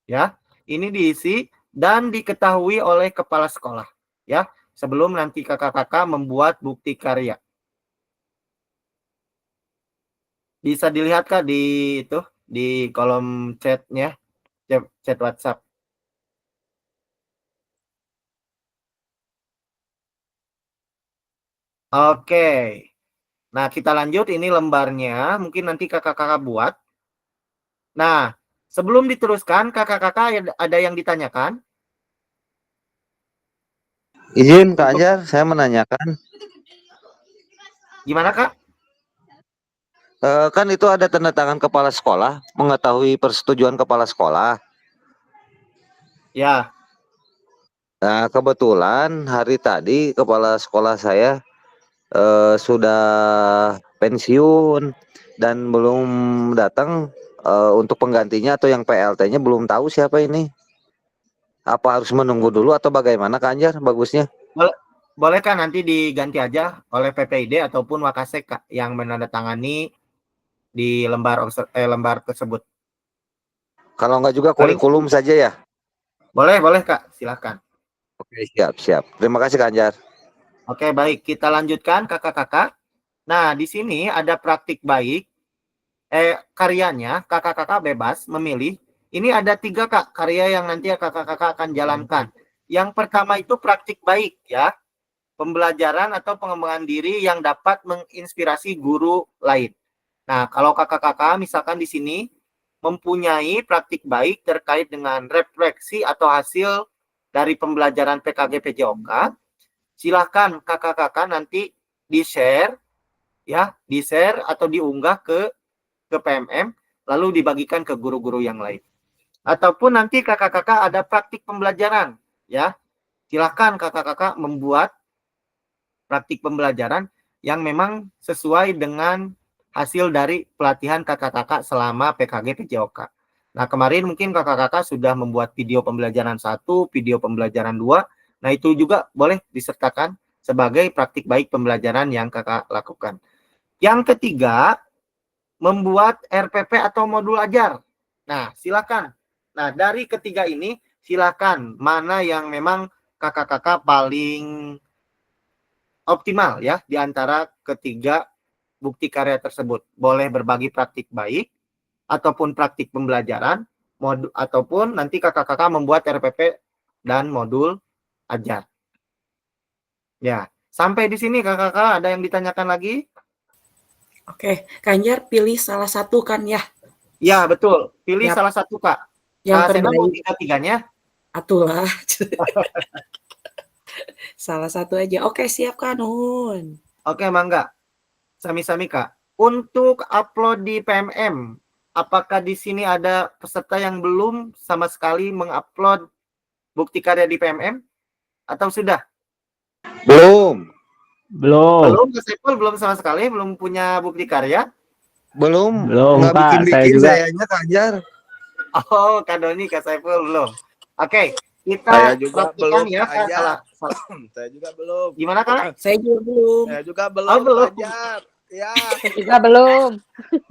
Speaker 1: Ya, ini diisi dan diketahui oleh kepala sekolah, ya. Sebelum nanti kakak-kakak membuat bukti karya. Bisa dilihat Kak di itu, di kolom chatnya, chat WhatsApp. Oke. Nah, kita lanjut. Ini lembarnya. Mungkin nanti kakak-kakak buat. Nah, sebelum diteruskan, kakak-kakak ada yang ditanyakan?
Speaker 7: Izin Kak Anjar, saya menanyakan.
Speaker 1: Gimana Kak?
Speaker 7: Kan itu ada tanda tangan kepala sekolah, mengetahui persetujuan kepala sekolah.
Speaker 1: Ya,
Speaker 7: Nah, kebetulan hari tadi kepala sekolah saya sudah pensiun dan belum datang, untuk penggantinya atau yang PLT-nya belum tahu siapa ini. Apa harus menunggu dulu atau bagaimana Kak Anjar bagusnya?
Speaker 1: boleh kan nanti diganti aja oleh PPID ataupun Wakasek Kak, yang menandatangani di lembar tersebut.
Speaker 7: Kalau enggak juga
Speaker 1: Paling
Speaker 7: kurikulum saja ya?
Speaker 1: boleh Kak, silakan.
Speaker 7: Oke, siap. Terima kasih Kak Anjar.
Speaker 1: Oke, baik, kita lanjutkan kakak-kakak. Nah, di sini ada praktik baik. Karyanya kakak-kakak bebas memilih. Ini ada 3 Kak karya yang nanti kakak-kakak akan jalankan. Yang pertama itu praktik baik ya. Pembelajaran atau pengembangan diri yang dapat menginspirasi guru lain. Nah, kalau kakak-kakak misalkan di sini mempunyai praktik baik terkait dengan refleksi atau hasil dari pembelajaran PKG PJOK, silahkan kakak-kakak nanti di-share ya, di-share atau diunggah ke PMM lalu dibagikan ke guru-guru yang lain. Ataupun nanti kakak-kakak ada praktik pembelajaran ya. Silahkan kakak-kakak membuat praktik pembelajaran yang memang sesuai dengan hasil dari pelatihan kakak-kakak selama PKG PJOK. Nah, kemarin mungkin kakak-kakak sudah membuat video pembelajaran 1, video pembelajaran 2. Nah, itu juga boleh disertakan sebagai praktik baik pembelajaran yang kakak lakukan. Yang ketiga, membuat RPP atau modul ajar. Nah, silakan. Nah, dari ketiga ini, silakan mana yang memang kakak-kakak paling optimal ya di antara ketiga bukti karya tersebut. Boleh berbagi praktik baik ataupun praktik pembelajaran ataupun nanti kakak-kakak membuat RPP dan modul ajar. Ya, sampai di sini kakak-kakak ada yang ditanyakan lagi?
Speaker 4: Oke, Kanjar pilih salah satu kan ya?
Speaker 1: Ya, betul. Pilih
Speaker 4: Yap.
Speaker 1: salah satu, Kak.
Speaker 4: Yang
Speaker 1: Sena mau
Speaker 4: terbaik.
Speaker 1: 3-3-nya?
Speaker 4: Atulah. Salah satu aja. Oke, siap Kak Nun.
Speaker 1: Oke, Mangga. Sami-sami, Kak. Untuk upload di PMM, apakah di sini ada peserta yang belum sama sekali mengupload bukti karya di PMM? Atau sudah?
Speaker 7: Belum.
Speaker 1: Belum, Kak Saiful belum sama sekali, belum punya bukti karya?
Speaker 7: Belum,
Speaker 3: Pak.
Speaker 7: nggak
Speaker 3: Saya
Speaker 7: bikin-bikin
Speaker 3: juga.
Speaker 7: sayanya Kak Anjar.
Speaker 1: Oh, Kak Doni, Kak Saiful belum. Oke, kita
Speaker 6: Saya juga
Speaker 1: praktikan
Speaker 6: belum,
Speaker 1: ya,
Speaker 6: Kak
Speaker 1: Kak.
Speaker 6: Anjar.
Speaker 1: Salah.
Speaker 6: Saya juga belum.
Speaker 1: Gimana, Kak?
Speaker 4: Saya juga belum.
Speaker 6: Saya juga belum,
Speaker 1: Oh, belum.
Speaker 6: Kak Anjar. Ya,
Speaker 8: Saya juga belum.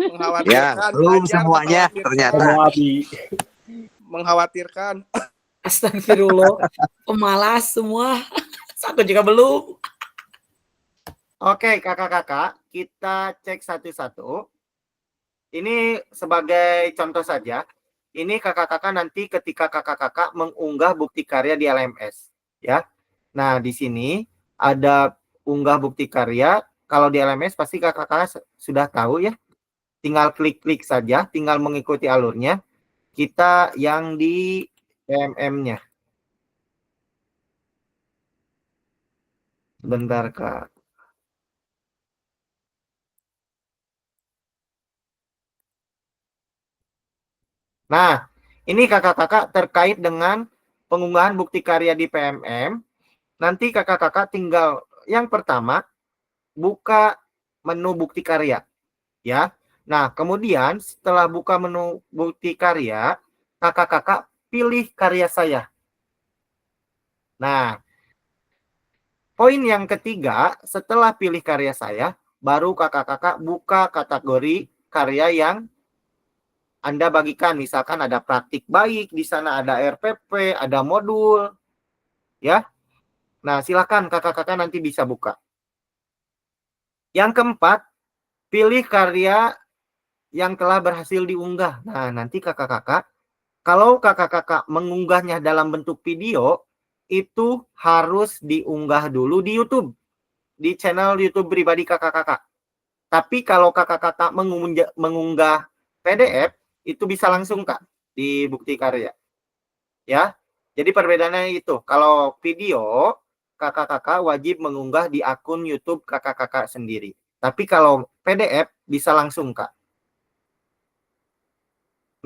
Speaker 6: mengkhawatirkan.
Speaker 7: Belum
Speaker 6: Kak Anjar,
Speaker 7: semuanya
Speaker 6: mengkhawatirkan.
Speaker 7: ternyata.
Speaker 6: Mengkhawatirkan.
Speaker 4: Astagfirullah. Pemalas semua. Aku juga belum.
Speaker 1: Oke, kakak-kakak, kita cek satu-satu. Ini sebagai contoh saja. Ini kakak-kakak nanti ketika kakak-kakak mengunggah bukti karya di LMS, ya. Nah, di sini ada unggah bukti karya. Kalau di LMS pasti kakak-kakak sudah tahu ya. Tinggal klik-klik saja, tinggal mengikuti alurnya. Kita yang di PMM-nya. Bentar, Kak. Nah, ini kakak-kakak terkait dengan pengunggahan bukti karya di PMM. Nanti kakak-kakak tinggal yang pertama buka menu bukti karya, ya. Nah, kemudian setelah buka menu bukti karya, kakak-kakak pilih karya saya. Nah, poin yang ketiga, setelah pilih karya saya, baru kakak-kakak buka kategori karya yang Anda bagikan. Misalkan ada praktik baik, di sana ada RPP, ada modul, ya. Nah, silakan kakak-kakak nanti bisa buka. Yang keempat, pilih karya yang telah berhasil diunggah. Nah, nanti kakak-kakak, kalau kakak-kakak mengunggahnya dalam bentuk video, itu harus diunggah dulu di YouTube, di channel YouTube pribadi kakak-kakak. Tapi kalau kakak-kakak mengunggah PDF, itu bisa langsung, Kak, di bukti karya. Ya, jadi perbedaannya itu. Kalau video, kakak-kakak wajib mengunggah di akun YouTube kakak-kakak sendiri. Tapi kalau PDF bisa langsung, Kak.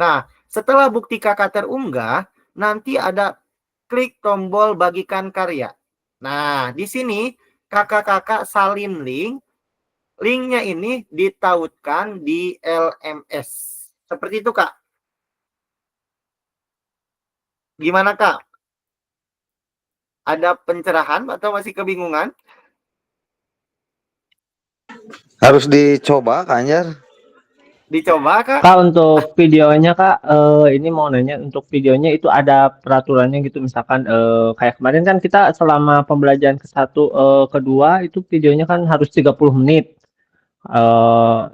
Speaker 1: Nah, setelah bukti kakak terunggah, nanti ada klik tombol bagikan karya. Nah, di sini kakak-kakak salin link. Linknya ini ditautkan di LMS. Seperti itu, Kak. Gimana, Kak? Ada pencerahan atau masih kebingungan?
Speaker 7: Harus dicoba, Kak Anjar.
Speaker 1: Dicoba, Kak?
Speaker 3: Kak, untuk videonya Kak, ini mau nanya, untuk videonya itu ada peraturannya gitu, misalkan kayak kemarin kan kita selama pembelajaran ke-1, ke-2 itu videonya kan harus 30 menit.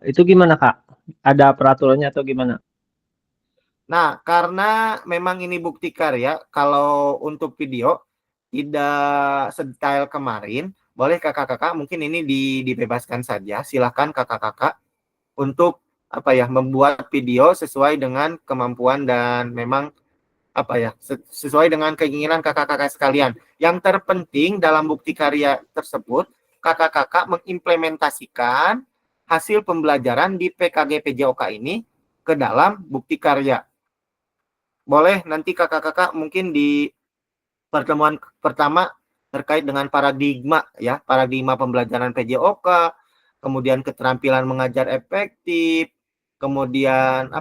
Speaker 3: Itu gimana Kak? Ada peraturannya atau gimana?
Speaker 1: Nah, karena memang ini bukti karya, kalau untuk video tidak sedetail kemarin, boleh kakak-kakak mungkin ini dibebaskan saja. Silahkan kakak-kakak untuk membuat video sesuai dengan kemampuan dan memang sesuai dengan keinginan kakak-kakak sekalian. Yang terpenting dalam bukti karya tersebut, kakak-kakak mengimplementasikan hasil pembelajaran di PKG PJOK ini ke dalam bukti karya. Boleh nanti kakak-kakak mungkin di pertemuan pertama terkait dengan paradigma pembelajaran PJOK, kemudian keterampilan mengajar efektif, kemudian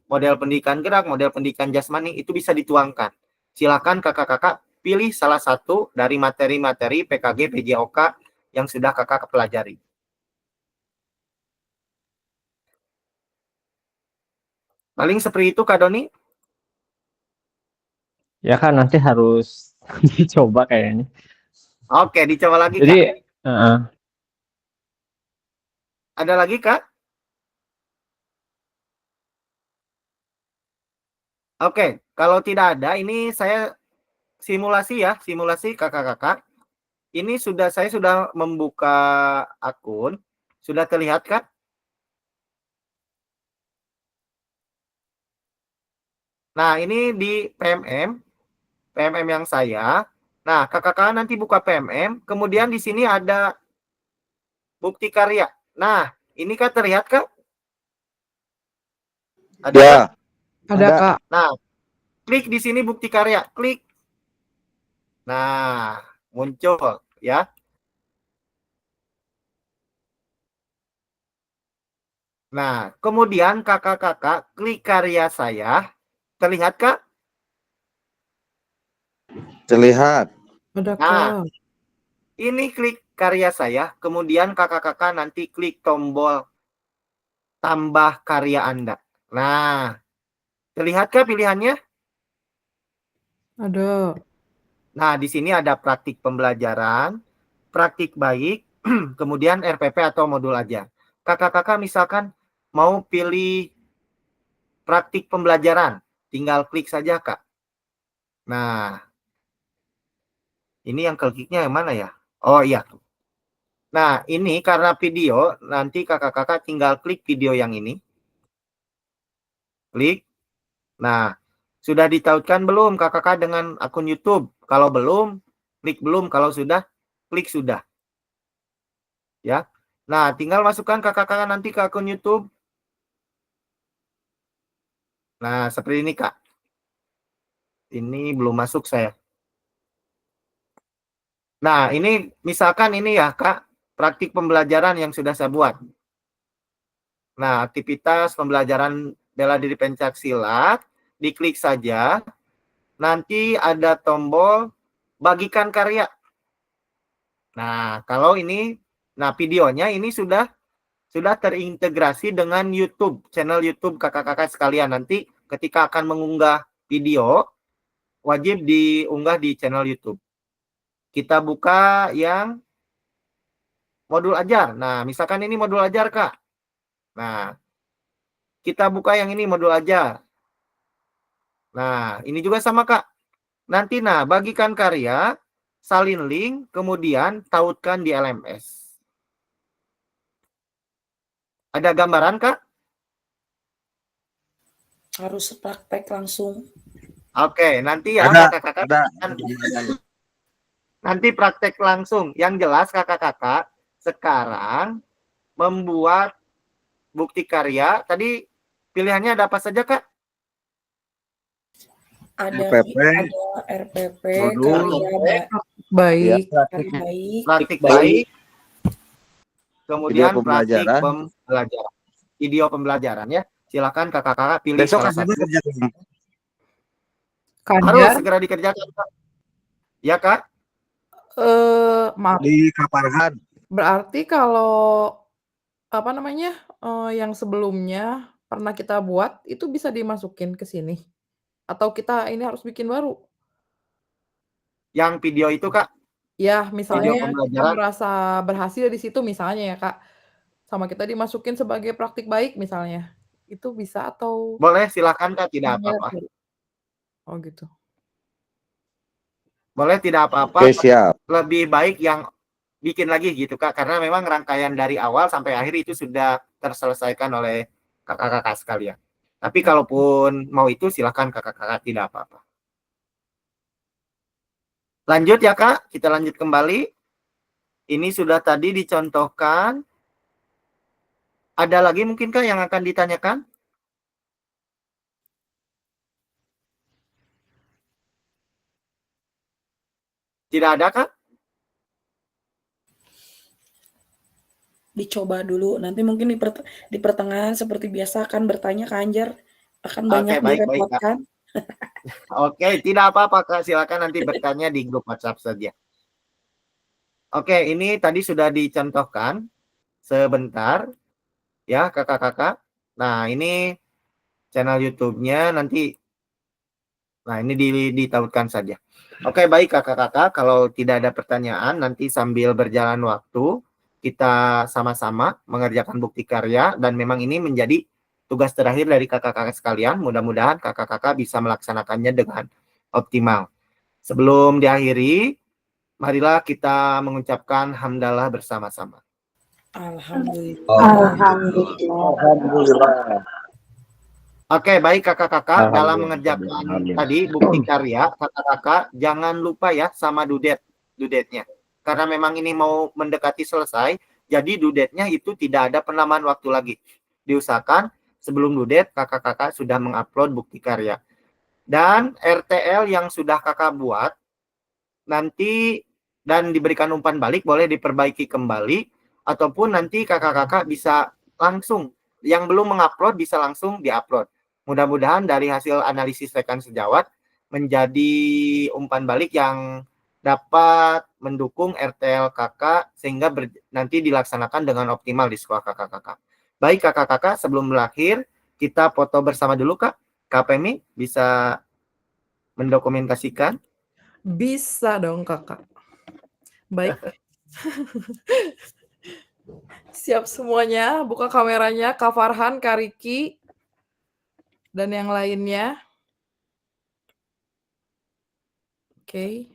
Speaker 1: model pendidikan gerak, model pendidikan jasmani, itu bisa dituangkan. Silakan kakak-kakak pilih salah satu dari materi-materi PKG PJOK yang sudah kakak pelajari. Paling seperti itu, Kak Doni.
Speaker 3: Ya kan nanti harus dicoba kayaknya.
Speaker 1: Oke, dicoba lagi,
Speaker 3: Jadi,
Speaker 1: Kak. Ada lagi, Kak? Oke, kalau tidak ada, ini saya simulasi kakak-kakak. Ini saya sudah membuka akun. Sudah terlihat, Kak? Nah, ini di PMM yang saya. Nah, kakak-kakak nanti buka PMM, kemudian di sini ada bukti karya. Nah, ini Kak terlihat, Kak? Ada,
Speaker 7: Ya.
Speaker 1: Kak?
Speaker 5: Ada, Kak.
Speaker 1: Nah, klik di sini bukti karya, klik. Nah, muncul ya. Nah, kemudian kakak-kakak klik karya saya. Terlihat, Kak?
Speaker 7: Terlihat.
Speaker 5: Ada,
Speaker 1: Nah,
Speaker 5: Kak.
Speaker 1: ini klik karya saya, kemudian kakak-kakak nanti klik tombol tambah karya Anda. Nah, terlihatkah pilihannya?
Speaker 5: Ada.
Speaker 1: Nah, di sini ada praktik pembelajaran, praktik baik, kemudian RPP atau modul aja. Kakak-kakak misalkan mau pilih praktik pembelajaran, tinggal klik saja, Kak. Nah, ini yang kliknya yang mana ya? Oh iya. Nah, ini karena video, nanti kakak-kakak tinggal klik video yang ini. Klik. Nah, sudah ditautkan belum kakak-kakak dengan akun YouTube? Kalau belum, klik belum. Kalau sudah, klik sudah. Ya. Nah, tinggal masukkan kakak-kakak nanti ke akun YouTube. Nah, seperti ini, Kak. Ini belum masuk saya. Nah, ini misalkan ini ya, Kak, praktik pembelajaran yang sudah saya buat. Nah, aktivitas pembelajaran bela diri pencaksilat, diklik saja. Nanti ada tombol bagikan karya. Nah, kalau ini, videonya ini sudah terintegrasi dengan YouTube, channel YouTube kakak-kakak sekalian. Nanti ketika akan mengunggah video, wajib diunggah di channel YouTube. Kita buka yang modul ajar. Nah, misalkan ini modul ajar, Kak. Nah, kita buka yang ini modul ajar. Nah, ini juga sama, Kak. Nanti, bagikan karya, salin link, kemudian tautkan di LMS. Ada gambaran, Kak?
Speaker 4: Harus praktek langsung.
Speaker 1: Oke, nanti ya kakak-kakak. Nanti praktek langsung. Yang jelas kakak-kakak sekarang membuat bukti karya. Tadi pilihannya ada apa saja, Kak?
Speaker 4: Ada
Speaker 7: RPP,
Speaker 4: RPP,
Speaker 1: modul,
Speaker 4: karya
Speaker 5: Baik.
Speaker 4: karya baik,
Speaker 1: praktik baik,
Speaker 7: video
Speaker 1: kemudian praktik
Speaker 7: pembelajaran.
Speaker 1: pembelajaran, video pembelajaran ya. Silakan kakak-kakak pilih
Speaker 7: Besok
Speaker 1: salah
Speaker 7: hasilnya
Speaker 1: satu.
Speaker 7: kerja
Speaker 1: Harus
Speaker 5: Kanjar,
Speaker 1: segera dikerjakan, Kak. Ya, Kak?
Speaker 5: maaf.
Speaker 7: di Kaparhan.
Speaker 5: Berarti kalau apa namanya, yang sebelumnya pernah kita buat itu bisa dimasukin ke sini? Atau kita ini harus bikin baru?
Speaker 1: Yang video itu, Kak,
Speaker 5: Ya,
Speaker 1: video
Speaker 5: misalnya kita
Speaker 1: pembelajaran.
Speaker 5: merasa berhasil di situ misalnya ya, Kak, sama kita dimasukin sebagai praktik baik misalnya, itu bisa atau
Speaker 1: Boleh, silakan, Kak, tidak
Speaker 5: semuanya
Speaker 1: apa-apa.
Speaker 5: baru? Oh gitu.
Speaker 1: Boleh, tidak apa-apa.
Speaker 7: Oke, siap.
Speaker 1: Lebih baik yang bikin lagi gitu, Kak, karena memang rangkaian dari awal sampai akhir itu sudah terselesaikan oleh kakak-kakak sekalian. Tapi kalaupun mau itu silakan kakak-kakak, tidak apa-apa. Lanjut ya, Kak, kita lanjut kembali. Ini sudah tadi dicontohkan. Ada lagi mungkin, Kak, yang akan ditanyakan? Tidak ada, Kak?
Speaker 4: dicoba dulu. Nanti mungkin di pertengahan seperti biasa akan bertanya ke Anjar, akan
Speaker 1: Oke,
Speaker 4: banyak
Speaker 1: baik, Kak.
Speaker 4: direpotkan.
Speaker 1: Oke, tidak apa-apa, Kak. Silakan nanti bertanya di grup WhatsApp saja. Oke, ini tadi sudah dicontohkan sebentar ya, kakak-kakak. Nah, ini channel YouTube-nya nanti. Nah, ini ditautkan saja. Oke, baik kakak-kakak. Kalau tidak ada pertanyaan, nanti sambil berjalan waktu, kita sama-sama mengerjakan bukti karya. Dan memang ini menjadi tugas terakhir dari kakak-kakak sekalian. Mudah-mudahan kakak-kakak bisa melaksanakannya dengan optimal. Sebelum diakhiri, marilah kita mengucapkan hamdalah bersama-sama.
Speaker 4: Alhamdulillah.
Speaker 10: Alhamdulillah.
Speaker 1: Oke, baik kakak-kakak, dalam mengerjakan tadi bukti karya, kakak-kakak jangan lupa ya sama dudetnya. Karena memang ini mau mendekati selesai, jadi dudetnya itu tidak ada penambahan waktu lagi. Diusahakan sebelum dudet, kakak-kakak sudah mengupload bukti karya. Dan RTL yang sudah kakak buat, nanti dan diberikan umpan balik, boleh diperbaiki kembali, ataupun nanti kakak-kakak bisa langsung, yang belum mengupload bisa langsung diupload. Mudah-mudahan dari hasil analisis rekan sejawat menjadi umpan balik yang dapat mendukung RTL kakak sehingga nanti dilaksanakan dengan optimal di sekolah kakak-kakak. Baik kakak-kakak, sebelum berakhir kita foto bersama dulu, Kak. Kak Pemi bisa mendokumentasikan?
Speaker 5: Bisa dong, Kakak. Baik. Siap semuanya, buka kameranya, Kak Farhan, Kak Riki, dan yang lainnya. Oke.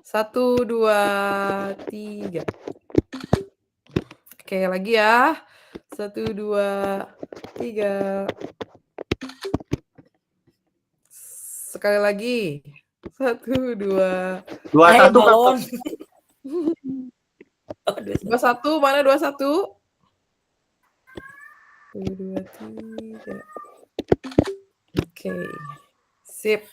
Speaker 5: 1, 2, 3. Oke, lagi ya. 1, 2, 3. Sekali lagi. 1, 2.
Speaker 1: 21,
Speaker 4: balon.
Speaker 5: 21, mana 21? 1, 2, 3. Oke. Sip.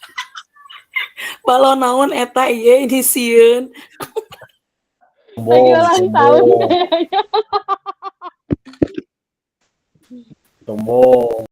Speaker 4: Balon naon eta ieu ini sieun.
Speaker 8: Lagi ulang tahun kayaknya.
Speaker 9: Sombong.